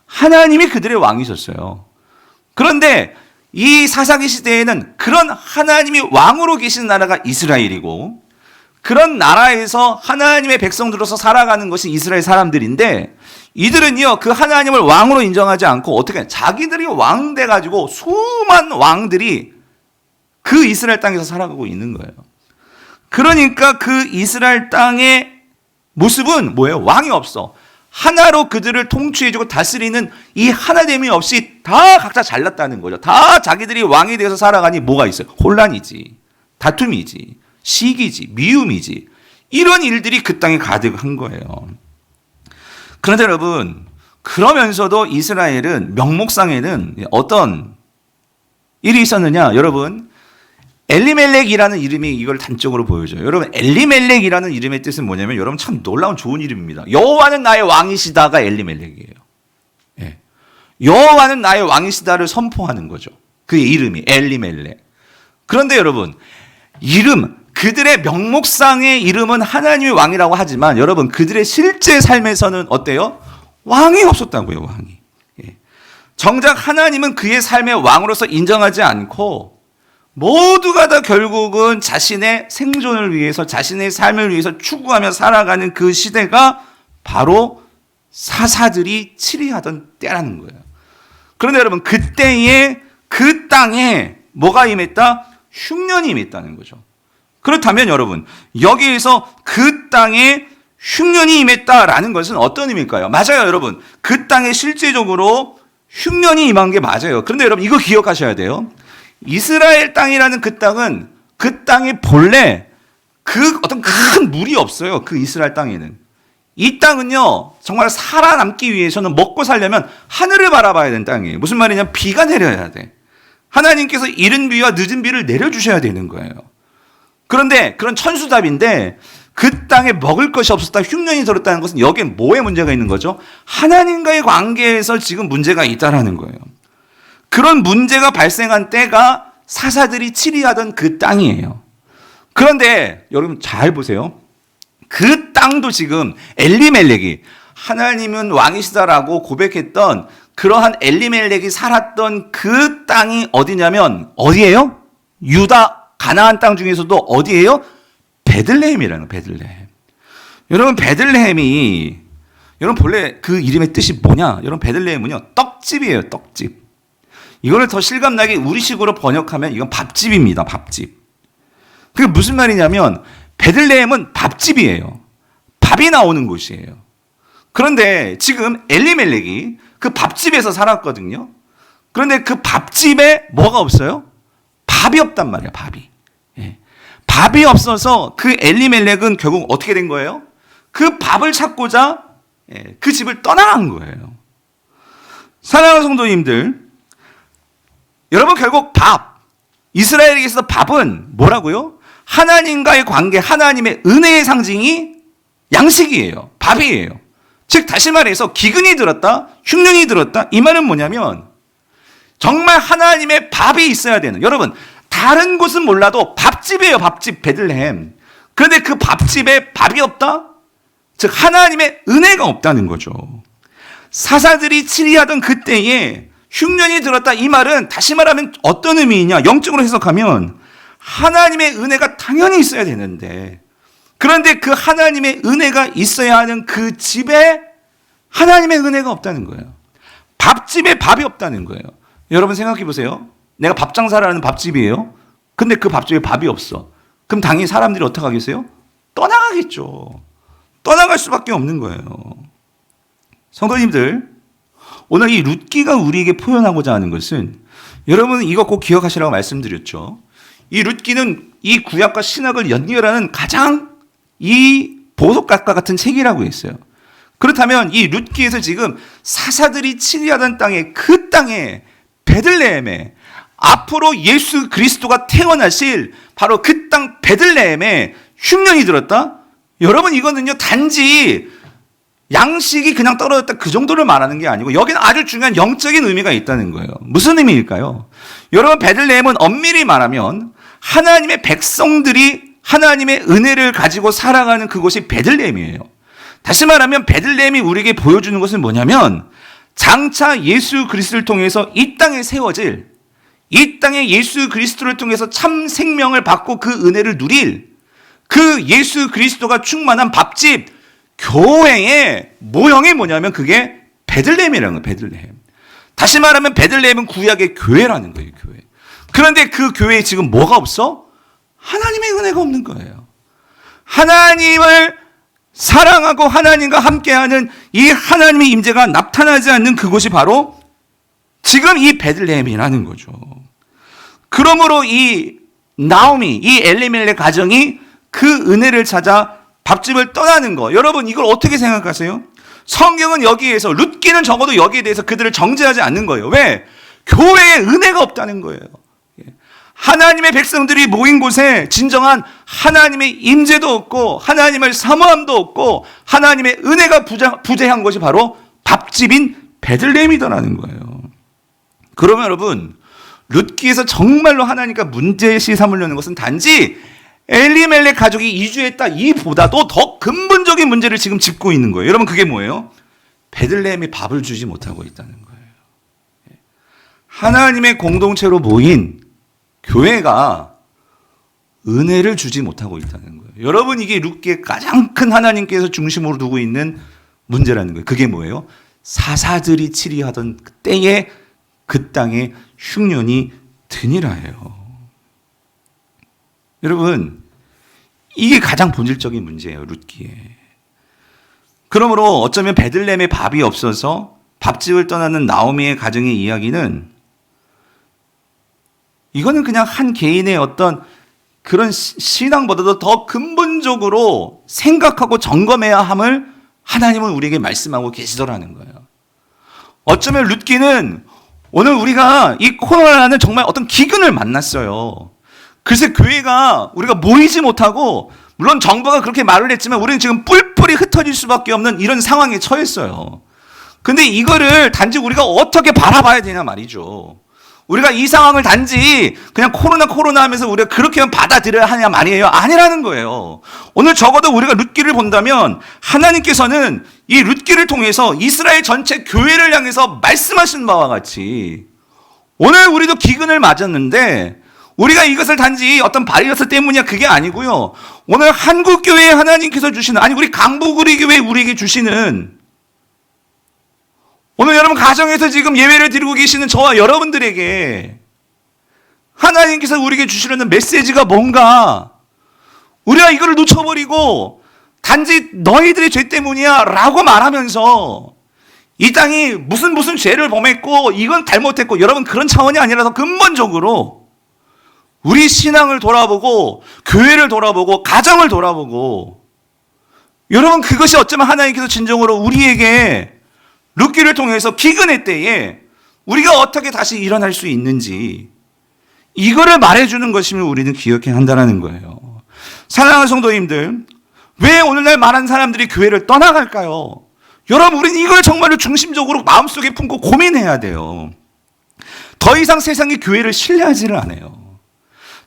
하나님이 그들의 왕이셨어요. 그런데 이 사사기 시대에는 그런 하나님이 왕으로 계신 나라가 이스라엘이고, 그런 나라에서 하나님의 백성들로서 살아가는 것이 이스라엘 사람들인데, 이들은요, 그 하나님을 왕으로 인정하지 않고 어떻게 자기들이 왕 돼가지고 수많은 왕들이 그 이스라엘 땅에서 살아가고 있는 거예요. 그러니까 그 이스라엘 땅의 모습은 뭐예요? 왕이 없어. 하나로 그들을 통치해주고 다스리는 이 하나됨이 없이 다 각자 잘났다는 거죠. 다 자기들이 왕이 되어서 살아가니 뭐가 있어요? 혼란이지, 다툼이지, 시기지, 미움이지. 이런 일들이 그 땅에 가득한 거예요. 그런데 여러분, 그러면서도 이스라엘은 명목상에는 어떤 일이 있었느냐? 여러분, 엘리멜렉이라는 이름이 이걸 단적으로 보여줘요. 여러분, 엘리멜렉이라는 이름의 뜻은 뭐냐면, 여러분, 참 놀라운 좋은 이름입니다. 여호와는 나의 왕이시다가 엘리멜렉이에요. 예. 여호와는 나의 왕이시다를 선포하는 거죠. 그의 이름이 엘리멜렉. 그런데 여러분, 그들의 명목상의 이름은 하나님의 왕이라고 하지만, 여러분, 그들의 실제 삶에서는 어때요? 왕이 없었다고요, 왕이. 예. 정작 하나님은 그의 삶의 왕으로서 인정하지 않고, 모두가 다 결국은 자신의 생존을 위해서, 자신의 삶을 위해서 추구하며 살아가는 그 시대가 바로 사사들이 치리하던 때라는 거예요. 그런데 여러분, 그때에 그 땅에 뭐가 임했다? 흉년이 임했다는 거죠. 그렇다면 여러분, 여기에서 그 땅에 흉년이 임했다라는 것은 어떤 의미일까요? 맞아요, 여러분. 그 땅에 실제적으로 흉년이 임한 게 맞아요. 그런데 여러분, 이거 기억하셔야 돼요. 이스라엘 땅이라는 그 땅은 그 땅에 본래 그 어떤 큰 물이 없어요. 그 이스라엘 땅에는. 이 땅은요, 정말 살아남기 위해서는 먹고 살려면 하늘을 바라봐야 되는 땅이에요. 무슨 말이냐면 비가 내려야 돼. 하나님께서 이른 비와 늦은 비를 내려주셔야 되는 거예요. 그런데 그런 천수답인데 그 땅에 먹을 것이 없었다, 흉년이 들었다는 것은 여기에 뭐에 문제가 있는 거죠? 하나님과의 관계에서 지금 문제가 있다라는 거예요. 그런 문제가 발생한 때가 사사들이 치리하던 그 땅이에요. 그런데 여러분 잘 보세요. 그 땅도 지금 엘리멜렉이 하나님은 왕이시다라고 고백했던 그러한 엘리멜렉이 살았던 그 땅이 어디냐면 어디예요? 유다 가나안 땅 중에서도 어디예요? 베들레헴이라는 거예요. 베들레헴. 여러분 베들레헴이 여러분 본래 그 이름의 뜻이 뭐냐? 여러분 베들레헴은요 떡집이에요. 떡집. 이거를 더 실감나게 우리식으로 번역하면 이건 밥집입니다. 밥집. 그게 무슨 말이냐면 베들레헴은 밥집이에요. 밥이 나오는 곳이에요. 그런데 지금 엘리멜렉이 그 밥집에서 살았거든요. 그런데 그 밥집에 뭐가 없어요? 밥이 없단 말이에요. 밥이. 예. 밥이 없어서 그 엘리멜렉은 결국 어떻게 된 거예요? 그 밥을 찾고자 그 집을 떠나간 거예요. 사랑하는 성도님들, 여러분 결국 밥, 이스라엘에게서 밥은 뭐라고요? 하나님과의 관계, 하나님의 은혜의 상징이 양식이에요. 밥이에요. 즉 다시 말해서 기근이 들었다, 흉년이 들었다, 이 말은 뭐냐면 정말 하나님의 밥이 있어야 되는, 여러분 다른 곳은 몰라도 밥집이에요. 밥집 베들레헴. 그런데 그 밥집에 밥이 없다? 즉 하나님의 은혜가 없다는 거죠. 사사들이 치리하던 그때에 흉년이 들었다, 이 말은 다시 말하면 어떤 의미이냐, 영적으로 해석하면 하나님의 은혜가 당연히 있어야 되는데, 그런데 그 하나님의 은혜가 있어야 하는 그 집에 하나님의 은혜가 없다는 거예요. 밥집에 밥이 없다는 거예요. 여러분 생각해 보세요. 내가 밥 장사를 하는 밥집이에요. 근데 그 밥집에 밥이 없어. 그럼 당연히 사람들이 어떻게 하겠어요? 떠나가겠죠. 떠나갈 수밖에 없는 거예요. 성도님들, 오늘 이 룻기가 우리에게 표현하고자 하는 것은, 여러분 이거 꼭 기억하시라고 말씀드렸죠. 이 룻기는 이 구약과 신약을 연결하는 가장 이 보석각과 같은 책이라고 했어요. 그렇다면 이 룻기에서 지금 사사들이 치리하던 땅에, 그 땅에 베들레헴에 앞으로 예수 그리스도가 태어나실 바로 그 땅 베들레헴에 흉년이 들었다? 여러분 이거는요 단지 양식이 그냥 떨어졌다 그 정도를 말하는 게 아니고 여기는 아주 중요한 영적인 의미가 있다는 거예요. 무슨 의미일까요? 여러분 베들레헴은 엄밀히 말하면 하나님의 백성들이 하나님의 은혜를 가지고 살아가는 그곳이 베들레헴이에요. 다시 말하면 베들레헴이 우리에게 보여주는 것은 뭐냐면 장차 예수 그리스도를 통해서 이 땅에 세워질, 이 땅에 예수 그리스도를 통해서 참 생명을 받고 그 은혜를 누릴 그 예수 그리스도가 충만한 밥집, 교회의 모형이 뭐냐면 그게 베들레헴이라는 거예요. 베들레헴. 다시 말하면 베들레헴은 구약의 교회라는 거예요. 교회. 그런데 그 교회에 지금 뭐가 없어? 하나님의 은혜가 없는 거예요. 하나님을 사랑하고 하나님과 함께하는 이 하나님의 임재가 나타나지 않는 그곳이 바로 지금 이 베들레헴이라는 거죠. 그러므로 이 나오미, 이 엘리멜렉 가정이 그 은혜를 찾아 밥집을 떠나는 거, 여러분 이걸 어떻게 생각하세요? 성경은 여기에서, 룻기는 적어도 여기에 대해서 그들을 정죄하지 않는 거예요. 왜? 교회에 은혜가 없다는 거예요. 하나님의 백성들이 모인 곳에 진정한 하나님의 임재도 없고 하나님을 사모함도 없고 하나님의 은혜가 부재한 것이 바로 밥집인 베들레헴이더라는 거예요. 그러면 여러분 룻기에서 정말로 하나님과 문제시 삼으려는 것은 단지 엘리멜렉 가족이 이주했다 이보다도 더 근본적인 문제를 지금 짚고 있는 거예요. 여러분 그게 뭐예요? 베들레헴이 밥을 주지 못하고 있다는 거예요. 하나님의 공동체로 모인 교회가 은혜를 주지 못하고 있다는 거예요. 여러분 이게 룻기의 가장 큰 하나님께서 중심으로 두고 있는 문제라는 거예요. 그게 뭐예요? 사사들이 치리하던 때에 그 땅에 흉년이 드니라예요. 여러분, 이게 가장 본질적인 문제예요, 룻기에. 그러므로 어쩌면 베들레헴에 밥이 없어서 밥집을 떠나는 나오미의 가정의 이야기는 이거는 그냥 한 개인의 어떤 그런 신앙보다도 더 근본적으로 생각하고 점검해야 함을 하나님은 우리에게 말씀하고 계시더라는 거예요. 어쩌면 룻기는 오늘 우리가 이 코로나라는 정말 어떤 기근을 만났어요. 글쎄 교회가 우리가 모이지 못하고 물론 정부가 그렇게 말을 했지만 우리는 지금 뿔뿔이 흩어질 수밖에 없는 이런 상황에 처했어요. 근데 이거를 단지 우리가 어떻게 바라봐야 되냐 말이죠. 우리가 이 상황을 단지 그냥 코로나 하면서 우리가 그렇게만 받아들여야 하냐 말이에요. 아니라는 거예요. 오늘 적어도 우리가 룻기를 본다면 하나님께서는 이 룻기를 통해서 이스라엘 전체 교회를 향해서 말씀하신 바와 같이 오늘 우리도 기근을 맞았는데 우리가 이것을 단지 어떤 바이러스 때문이야 그게 아니고요. 오늘 한국교회에 하나님께서 주시는, 아니 우리 강북우리교회 우리에게 주시는, 오늘 여러분 가정에서 지금 예배를 드리고 계시는 저와 여러분들에게 하나님께서 우리에게 주시려는 메시지가 뭔가, 우리가 이거를 놓쳐버리고 단지 너희들의 죄 때문이야 라고 말하면서 이 땅이 무슨 죄를 범했고 이건 잘못했고, 여러분 그런 차원이 아니라서 근본적으로 우리 신앙을 돌아보고 교회를 돌아보고 가정을 돌아보고, 여러분 그것이 어쩌면 하나님께서 진정으로 우리에게 룻기를 통해서 기근의 때에 우리가 어떻게 다시 일어날 수 있는지 이거를 말해주는 것임을 우리는 기억해야 한다는 거예요. 사랑하는 성도님들, 왜 오늘날 많은 사람들이 교회를 떠나갈까요? 여러분 우리는 이걸 정말로 중심적으로 마음속에 품고 고민해야 돼요. 더 이상 세상이 교회를 신뢰하지를 않아요.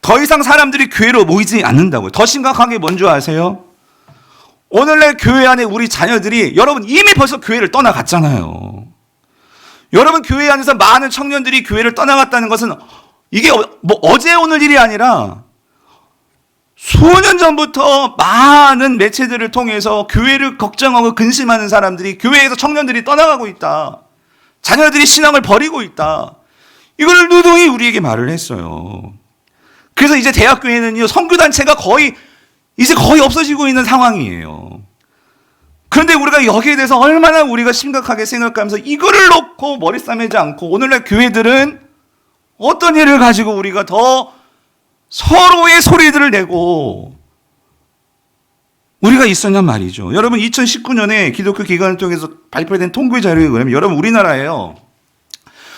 더 이상 사람들이 교회로 모이지 않는다고요. 더 심각한 게 뭔지 아세요? 오늘날 교회 안에 우리 자녀들이, 여러분 이미 벌써 교회를 떠나갔잖아요. 여러분 교회 안에서 많은 청년들이 교회를 떠나갔다는 것은 이게 뭐 어제 오늘 일이 아니라 수년 전부터 많은 매체들을 통해서 교회를 걱정하고 근심하는 사람들이, 교회에서 청년들이 떠나가고 있다, 자녀들이 신앙을 버리고 있다, 이걸 누누이 우리에게 말을 했어요. 그래서 이제 대학교에는요, 선교단체가 이제 거의 없어지고 있는 상황이에요. 그런데 우리가 여기에 대해서 얼마나 우리가 심각하게 생각하면서 이거를 놓고 머리 싸매지 않고 오늘날 교회들은 어떤 일을 가지고 우리가 더 서로의 소리들을 내고 우리가 있었냐 말이죠. 여러분 2019년에 기독교 기관을 통해서 발표된 통계 자료에 의하면 여러분 우리나라에요,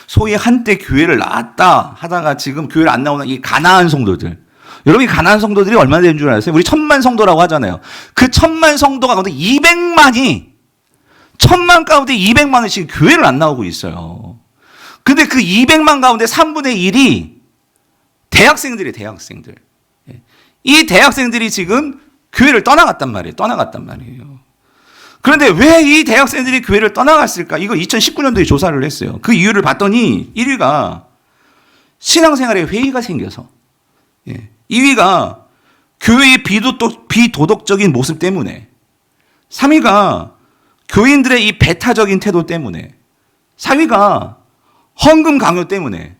소위 한때 교회를 나왔다 하다가 지금 교회를 안 나오는 이 가나안 성도들, 여러분 이 가나안 성도들이 얼마나 되는 줄 아세요? 우리 1000만 성도라고 하잖아요. 그 1000만 성도가 가운데 200만이, 1000만 가운데 200만이 지금 교회를 안 나오고 있어요. 근데 그 200만 가운데 3분의 1이 대학생들이에요. 대학생들. 이 대학생들이 지금 교회를 떠나갔단 말이에요. 그런데 왜 이 대학생들이 교회를 떠나갔을까? 이거 2019년도에 조사를 했어요. 그 이유를 봤더니 1위가 신앙생활에 회의가 생겨서, 2위가 교회의 비도덕적인 모습 때문에, 3위가 교인들의 이 배타적인 태도 때문에, 4위가 헌금 강요 때문에,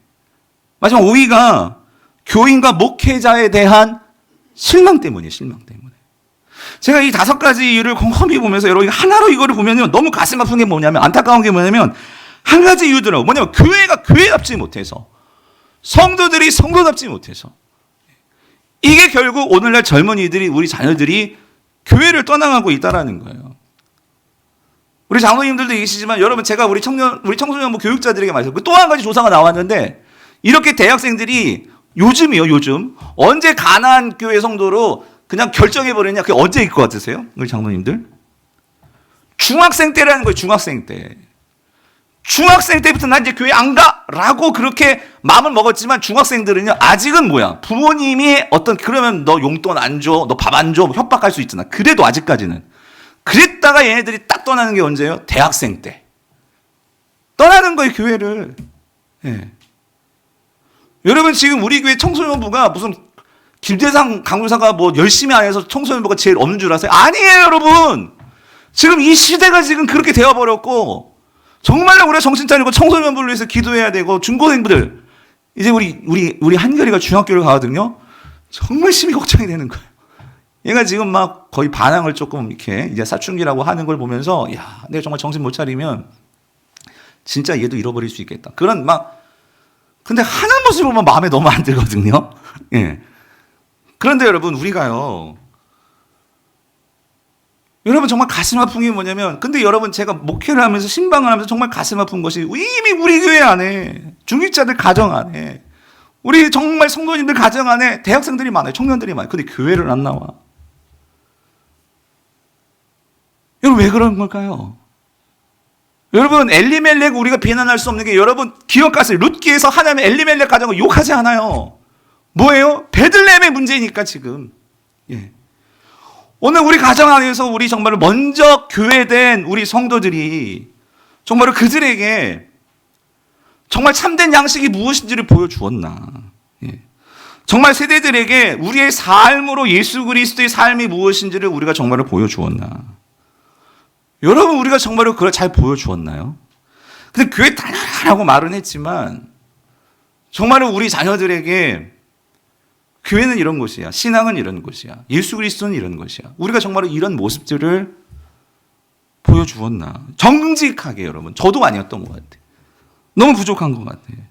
마지막 5위가 교인과 목회자에 대한 실망 때문이에요. 제가 이 5가지 이유를 곰곰이 보면서 여러분 하나로 이거를 보면요, 너무 가슴 아픈 게 뭐냐면, 안타까운 게 뭐냐면 한 가지 이유더라고요. 뭐냐면 교회가 교회답지 못해서, 성도들이 성도답지 못해서, 이게 결국 오늘날 젊은이들이, 우리 자녀들이 교회를 떠나가고 있다라는 거예요. 우리 장로님들도 계시지만 여러분 제가 우리 청소년부 교육자들에게 말해서 또 한 가지 조사가 나왔는데, 이렇게 대학생들이 요즘 언제 가나안 교회 성도로 그냥 결정해버렸냐? 그게 언제일 것 같으세요? 우리 장로님들? 중학생 때라는 거예요. 중학생 때부터 난 이제 교회 안 가! 라고 그렇게 마음을 먹었지만 중학생들은요, 아직은 뭐야? 부모님이 그러면 너 용돈 안 줘, 너 밥 안 줘, 협박할 수 있잖아. 그래도 아직까지는. 그랬다가 얘네들이 딱 떠나는 게 언제예요? 대학생 때. 떠나는 거예요, 교회를. 여러분 지금 우리 교회 청소년부가 무슨 김대상 강도사가 뭐 열심히 안 해서 청소년부가 제일 없는 줄 아세요? 아니에요, 여러분. 지금 이 시대가 지금 그렇게 되어버렸고, 정말로 우리가 정신 차리고 청소년부를 위해서 기도해야 되고, 중고생들, 이제 우리 한결이가 중학교를 가거든요. 정말 심히 걱정이 되는 거예요. 얘가 지금 막 거의 반항을 조금 이렇게 이제 사춘기라고 하는 걸 보면서, 야, 내가 정말 정신 못 차리면 진짜 얘도 잃어버릴 수 있겠다. 그런 근데 하는 모습을 보면 마음에 너무 안 들거든요. 예. 그런데 여러분, 우리가요, 여러분 정말 가슴 아픈 게 뭐냐면, 근데 여러분 제가 목회를 하면서 신방을 하면서 정말 가슴 아픈 것이 이미 우리 교회 안에, 중직자들 가정 안에, 우리 정말 성도님들 가정 안에 대학생들이 많아요. 청년들이 많아요. 근데 교회를 안 나와. 여러분 왜 그런 걸까요? 여러분 엘리멜렉 우리가 비난할 수 없는 게, 여러분 기억하세요. 룻기에서 하나님의 엘리멜렉 가정을 욕하지 않아요. 뭐예요? 베들레헴의 문제니까 지금. 예. 오늘 우리 가정 안에서 우리 정말 먼저 교회된 우리 성도들이 정말 그들에게 정말 참된 양식이 무엇인지를 보여주었나. 예. 정말 세대들에게 우리의 삶으로 예수 그리스도의 삶이 무엇인지를 우리가 정말로 보여주었나. 여러분 우리가 정말로 그걸 잘 보여주었나요? 근데 교회 다니라고 말은 했지만 정말로 우리 자녀들에게 교회는 이런 곳이야. 신앙은 이런 곳이야. 예수 그리스도는 이런 것이야. 우리가 정말로 이런 모습들을 보여주었나. 정직하게 여러분. 저도 아니었던 것 같아요. 너무 부족한 것 같아요.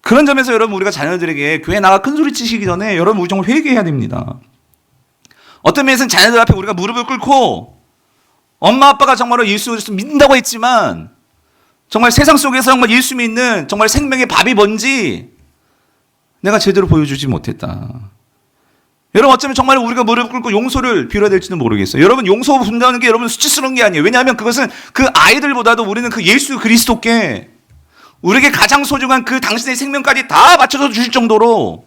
그런 점에서 여러분 우리가 자녀들에게 교회 나가 큰 소리 치시기 전에 여러분 우리 정말 회개해야 됩니다. 어떤 면에서는 자녀들 앞에 우리가 무릎을 꿇고 엄마 아빠가 정말로 예수 그리스도 믿는다고 했지만 정말 세상 속에서 정말 예수 믿는 정말 생명의 밥이 뭔지 내가 제대로 보여주지 못했다. 여러분 어쩌면 정말 우리가 무릎 꿇고 용서를 빌어야 될지는 모르겠어요. 여러분 용서 본다는 게 여러분 수치스러운 게 아니에요. 왜냐하면 그것은 그 아이들보다도 우리는 그 예수 그리스도께 우리에게 가장 소중한 그 당신의 생명까지 다 바쳐서 주실 정도로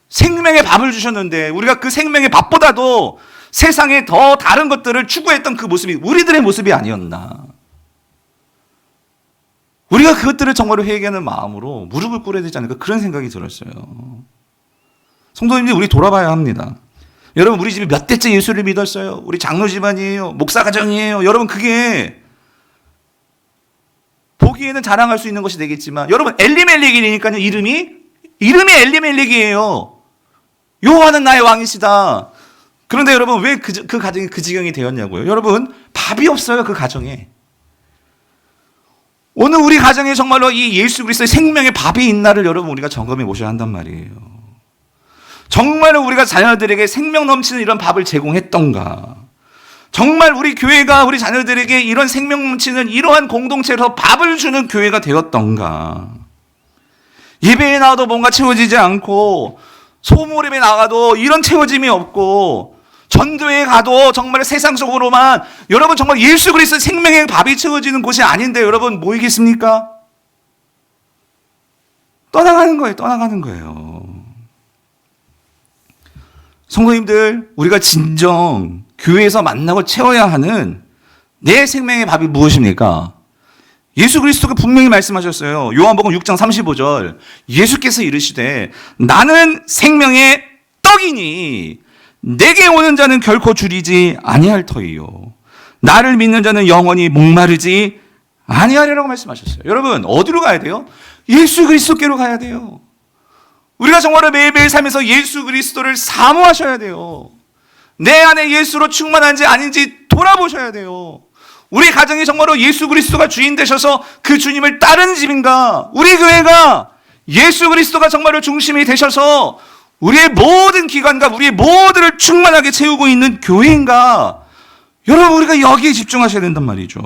생명의 밥을 주셨는데, 우리가 그 생명의 밥보다도 세상에 더 다른 것들을 추구했던 그 모습이 우리들의 모습이 아니었나. 우리가 그것들을 정말로 회개하는 마음으로 무릎을 꿇어야 되지 않을까, 그런 생각이 들었어요. 성도님들, 우리 돌아봐야 합니다. 여러분 우리 집이 몇 대째 예수를 믿었어요? 우리 장로 집안이에요? 목사 가정이에요? 여러분 그게 보기에는 자랑할 수 있는 것이 되겠지만, 여러분 엘리멜렉이니까요. 이름이 엘리멜렉이에요. 여호와는 나의 왕이시다. 그런데 여러분 왜 그 가정이 그 지경이 되었냐고요? 여러분 밥이 없어요. 그 가정에. 오늘 우리 가정에 정말로 이 예수 그리스도의 생명의 밥이 있나를 여러분 우리가 점검해 보셔야 한단 말이에요. 정말로 우리가 자녀들에게 생명 넘치는 이런 밥을 제공했던가? 정말 우리 교회가 우리 자녀들에게 이런 생명 넘치는 이러한 공동체로 밥을 주는 교회가 되었던가? 예배에 나와도 뭔가 채워지지 않고, 소모임에 나가도 이런 채워짐이 없고, 전도에 가도 정말 세상적으로만, 여러분 정말 예수 그리스도의 생명의 밥이 채워지는 곳이 아닌데 여러분 뭐이겠습니까? 떠나가는 거예요. 성도님들, 우리가 진정 교회에서 만나고 채워야 하는 내 생명의 밥이 무엇입니까? 예수 그리스도가 분명히 말씀하셨어요. 요한복음 6장 35절. 예수께서 이르시되 나는 생명의 떡이니 내게 오는 자는 결코 줄이지 아니할 터이요. 나를 믿는 자는 영원히 목마르지 아니하리라고 말씀하셨어요. 여러분 어디로 가야 돼요? 예수 그리스도께로 가야 돼요. 우리가 정말로 매일매일 살면서 예수 그리스도를 사모하셔야 돼요. 내 안에 예수로 충만한지 아닌지 돌아보셔야 돼요. 우리 가정이 정말로 예수 그리스도가 주인 되셔서 그 주님을 따르는 집인가? 우리 교회가 예수 그리스도가 정말로 중심이 되셔서 우리의 모든 기관과 우리의 모두를 충만하게 채우고 있는 교회인가? 여러분 우리가 여기에 집중하셔야 된단 말이죠.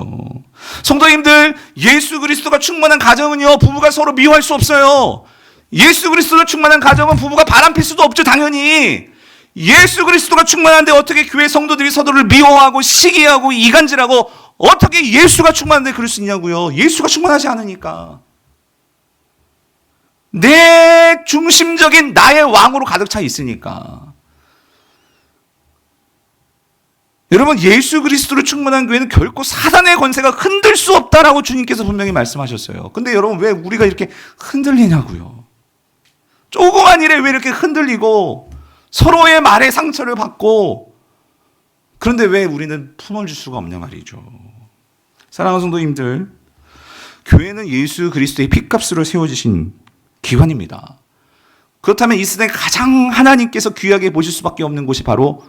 성도님들, 예수 그리스도가 충만한 가정은요, 부부가 서로 미워할 수 없어요. 예수 그리스도가 충만한 가정은 부부가 바람필 수도 없죠. 당연히 예수 그리스도가 충만한데 어떻게 교회 성도들이 서로를 미워하고 시기하고 이간질하고 어떻게 예수가 충만한데 그럴 수 있냐고요. 예수가 충만하지 않으니까. 내 중심적인 나의 왕으로 가득 차 있으니까. 여러분 예수 그리스도로 충만한 교회는 결코 사단의 권세가 흔들 수 없다라고 주님께서 분명히 말씀하셨어요. 근데 여러분 왜 우리가 이렇게 흔들리냐고요. 조그만 일에 왜 이렇게 흔들리고 서로의 말에 상처를 받고 그런데 왜 우리는 품어줄 수가 없냐 말이죠. 사랑하는 성도님들, 교회는 예수 그리스도의 핏값으로 세워지신 기관입니다. 그렇다면 이 세상에 가장 하나님께서 귀하게 보실 수밖에 없는 곳이 바로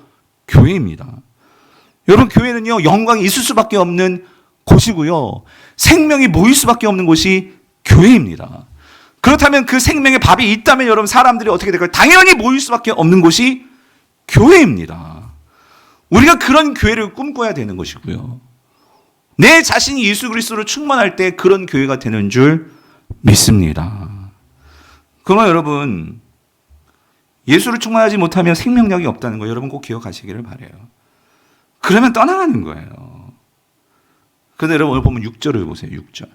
교회입니다. 여러분, 교회는요, 영광이 있을 수밖에 없는 곳이고요, 생명이 모일 수밖에 없는 곳이 교회입니다. 그렇다면 그 생명의 밥이 있다면 여러분, 사람들이 어떻게 될까요? 당연히 모일 수밖에 없는 곳이 교회입니다. 우리가 그런 교회를 꿈꿔야 되는 것이고요, 내 자신이 예수 그리스도로 충만할 때 그런 교회가 되는 줄 믿습니다. 그러나 여러분, 예수를 충만하지 못하면 생명력이 없다는 거 여러분 꼭 기억하시기를 바라요. 그러면 떠나가는 거예요. 그런데 여러분 오늘 보면 6절을 보세요. 6절.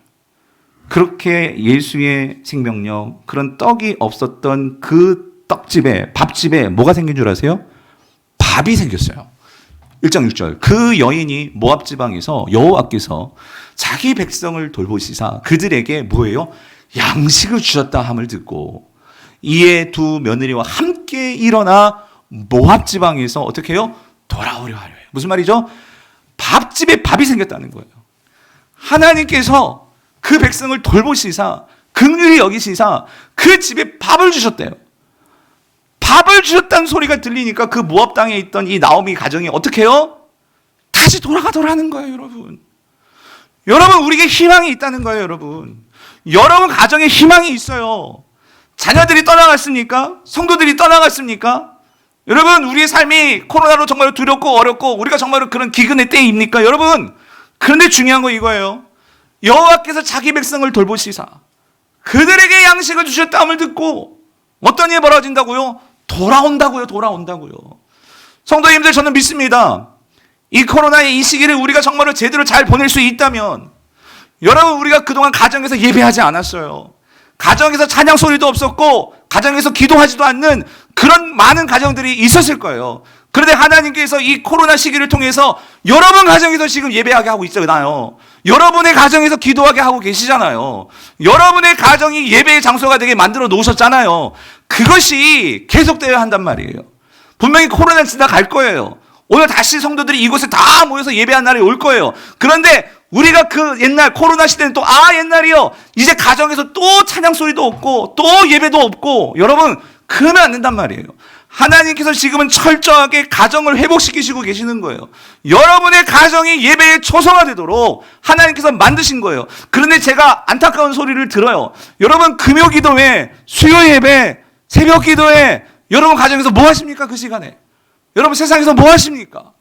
그렇게 예수의 생명력, 그런 떡이 없었던 그 떡집에, 밥집에 뭐가 생긴 줄 아세요? 밥이 생겼어요. 1장 6절. 그 여인이 모압 지방에서 여호와께서 자기 백성을 돌보시사 그들에게 뭐예요? 양식을 주셨다 함을 듣고 이에 두 며느리와 함께 일어나 모압 지방에서 어떻게 해요? 돌아오려 하려 해요. 무슨 말이죠? 밥집에 밥이 생겼다는 거예요. 하나님께서 그 백성을 돌보시사 긍휼히 여기시사 그 집에 밥을 주셨대요. 밥을 주셨다는 소리가 들리니까 그 모압 땅에 있던 이 나오미 가정이 어떻게 해요? 다시 돌아가더라는 거예요, 여러분. 여러분, 우리에게 희망이 있다는 거예요, 여러분. 여러분 가정에 희망이 있어요. 자녀들이 떠나갔습니까? 성도들이 떠나갔습니까? 여러분, 우리의 삶이 코로나로 정말 두렵고 어렵고 우리가 정말 그런 기근의 때입니까? 여러분, 그런데 중요한 거 이거예요. 여호와께서 자기 백성을 돌보시사 그들에게 양식을 주셨다함을 듣고 어떤 일이 벌어진다고요? 돌아온다고요. 성도님들, 저는 믿습니다. 이 코로나의 이 시기를 우리가 정말로 제대로 잘 보낼 수 있다면, 여러분, 우리가 그동안 가정에서 예배하지 않았어요. 가정에서 찬양 소리도 없었고 가정에서 기도하지도 않는 그런 많은 가정들이 있었을 거예요. 그런데 하나님께서 이 코로나 시기를 통해서 여러분 가정에서 지금 예배하게 하고 있잖아요. 여러분의 가정에서 기도하게 하고 계시잖아요. 여러분의 가정이 예배의 장소가 되게 만들어 놓으셨잖아요. 그것이 계속되어야 한단 말이에요. 분명히 코로나 지나갈 거예요. 오늘 다시 성도들이 이곳에 다 모여서 예배한 날이 올 거예요. 그런데 우리가 그 옛날 코로나 시대는 또 옛날이요, 이제 가정에서 또 찬양 소리도 없고 또 예배도 없고, 여러분 그러면 안 된단 말이에요. 하나님께서 지금은 철저하게 가정을 회복시키시고 계시는 거예요. 여러분의 가정이 예배의 초소가 되도록 하나님께서 만드신 거예요. 그런데 제가 안타까운 소리를 들어요. 여러분, 금요 기도회, 수요 예배, 새벽 기도회, 여러분 가정에서 뭐 하십니까? 그 시간에 여러분 세상에서 뭐 하십니까?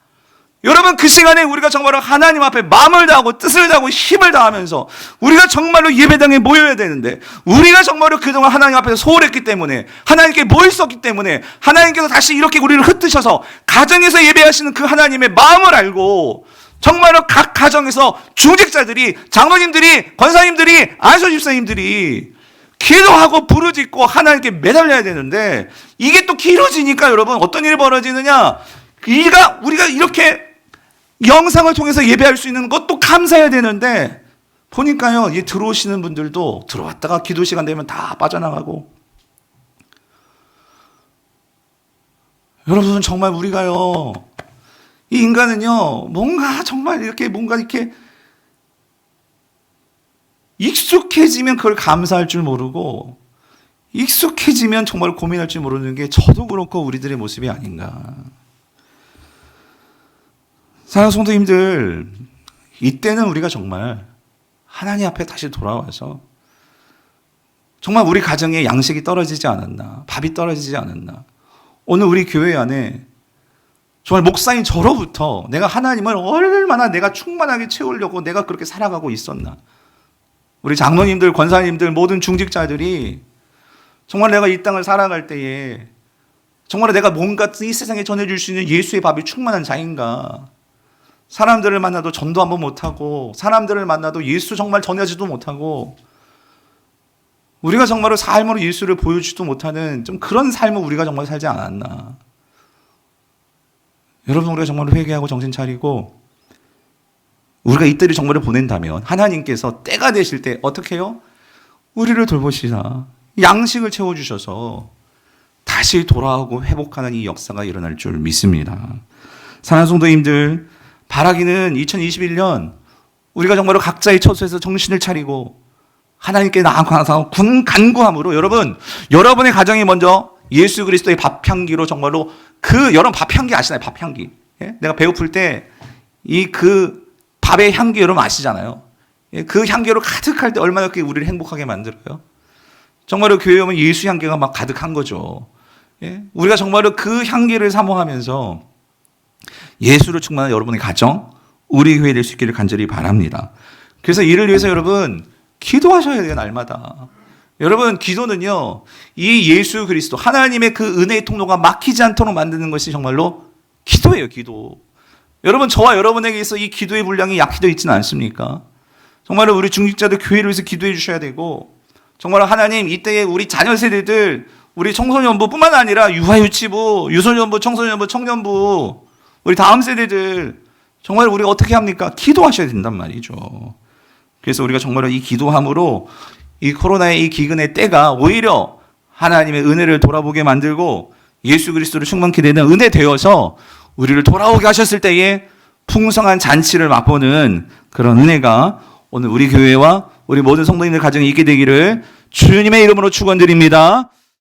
여러분, 그 시간에 우리가 정말로 하나님 앞에 마음을 다하고 뜻을 다하고 힘을 다하면서 우리가 정말로 예배당에 모여야 되는데, 우리가 정말로 그동안 하나님 앞에서 소홀했기 때문에, 하나님께 모일 수 없기 때문에 하나님께서 다시 이렇게 우리를 흩으셔서 가정에서 예배하시는 그 하나님의 마음을 알고 정말로 각 가정에서 중직자들이, 장로님들이, 권사님들이, 안수 집사님들이 기도하고 부르짖고 하나님께 매달려야 되는데, 이게 또 길어지니까 여러분 어떤 일이 벌어지느냐, 우리가 이렇게 영상을 통해서 예배할 수 있는 것도 감사해야 되는데, 보니까요, 들어오시는 분들도 들어왔다가 기도 시간 되면 다 빠져나가고. 여러분, 정말 우리가요, 이 인간은요, 뭔가 이렇게 익숙해지면 그걸 감사할 줄 모르고, 익숙해지면 정말 고민할 줄 모르는 게 저도 그렇고 우리들의 모습이 아닌가. 사랑하는 성도님들, 이때는 우리가 정말 하나님 앞에 다시 돌아와서 정말 우리 가정에 양식이 떨어지지 않았나, 밥이 떨어지지 않았나, 오늘 우리 교회 안에 정말 목사인 저로부터 내가 하나님을 얼마나 내가 충만하게 채우려고 내가 그렇게 살아가고 있었나, 우리 장로님들, 권사님들, 모든 중직자들이 정말 내가 이 땅을 살아갈 때에 정말 내가 뭔가 이 세상에 전해줄 수 있는 예수의 밥이 충만한 자인가. 사람들을 만나도 전도 한번 못하고, 사람들을 만나도 예수 정말 전하지도 못하고, 우리가 정말로 삶으로 예수를 보여주지도 못하는 좀 그런 삶을 우리가 정말 살지 않았나. 여러분, 우리가 정말로 회개하고 정신 차리고 우리가 이때를 정말로 보낸다면 하나님께서 때가 되실 때 어떻게 해요? 우리를 돌보시사 양식을 채워주셔서 다시 돌아오고 회복하는 이 역사가 일어날 줄 믿습니다. 사랑하는 성도님들, 바라기는 2021년 우리가 정말로 각자의 처소에서 정신을 차리고 하나님께 나아가서 간구함으로 여러분의 가정이 먼저 예수 그리스도의 밥향기로 정말로 여러분 밥향기 아시나요? 밥향기. 예? 내가 배고플 때 그 밥의 향기 여러분 아시잖아요. 예? 그 향기로 가득할 때 얼마나 우리를 행복하게 만들어요. 정말로 교회 오면 예수 향기가 막 가득한 거죠. 예? 우리가 정말로 그 향기를 사모하면서 예수로 충만한 여러분의 가정, 우리 교회 될 수 있기를 간절히 바랍니다. 그래서 이를 위해서 여러분 기도하셔야 돼요, 날마다. 여러분, 기도는요, 이 예수 그리스도, 하나님의 그 은혜의 통로가 막히지 않도록 만드는 것이 정말로 기도예요, 기도. 여러분, 저와 여러분에게 있어 이 기도의 분량이 약해져 있지는 않습니까? 정말로 우리 중직자들 교회를 위해서 기도해 주셔야 되고, 정말로 하나님, 이때에 우리 자녀 세대들, 우리 청소년부뿐만 아니라 유아유치부, 유소년부, 청소년부, 청년부, 우리 다음 세대들, 정말 우리가 어떻게 합니까? 기도하셔야 된단 말이죠. 그래서 우리가 정말로 이 기도함으로 이 코로나의 이 기근의 때가 오히려 하나님의 은혜를 돌아보게 만들고 예수 그리스도를 충만케 되는 은혜 되어서 우리를 돌아오게 하셨을 때에 풍성한 잔치를 맛보는 그런 은혜가 오늘 우리 교회와 우리 모든 성도님들 가정에 있게 되기를 주님의 이름으로 축원드립니다.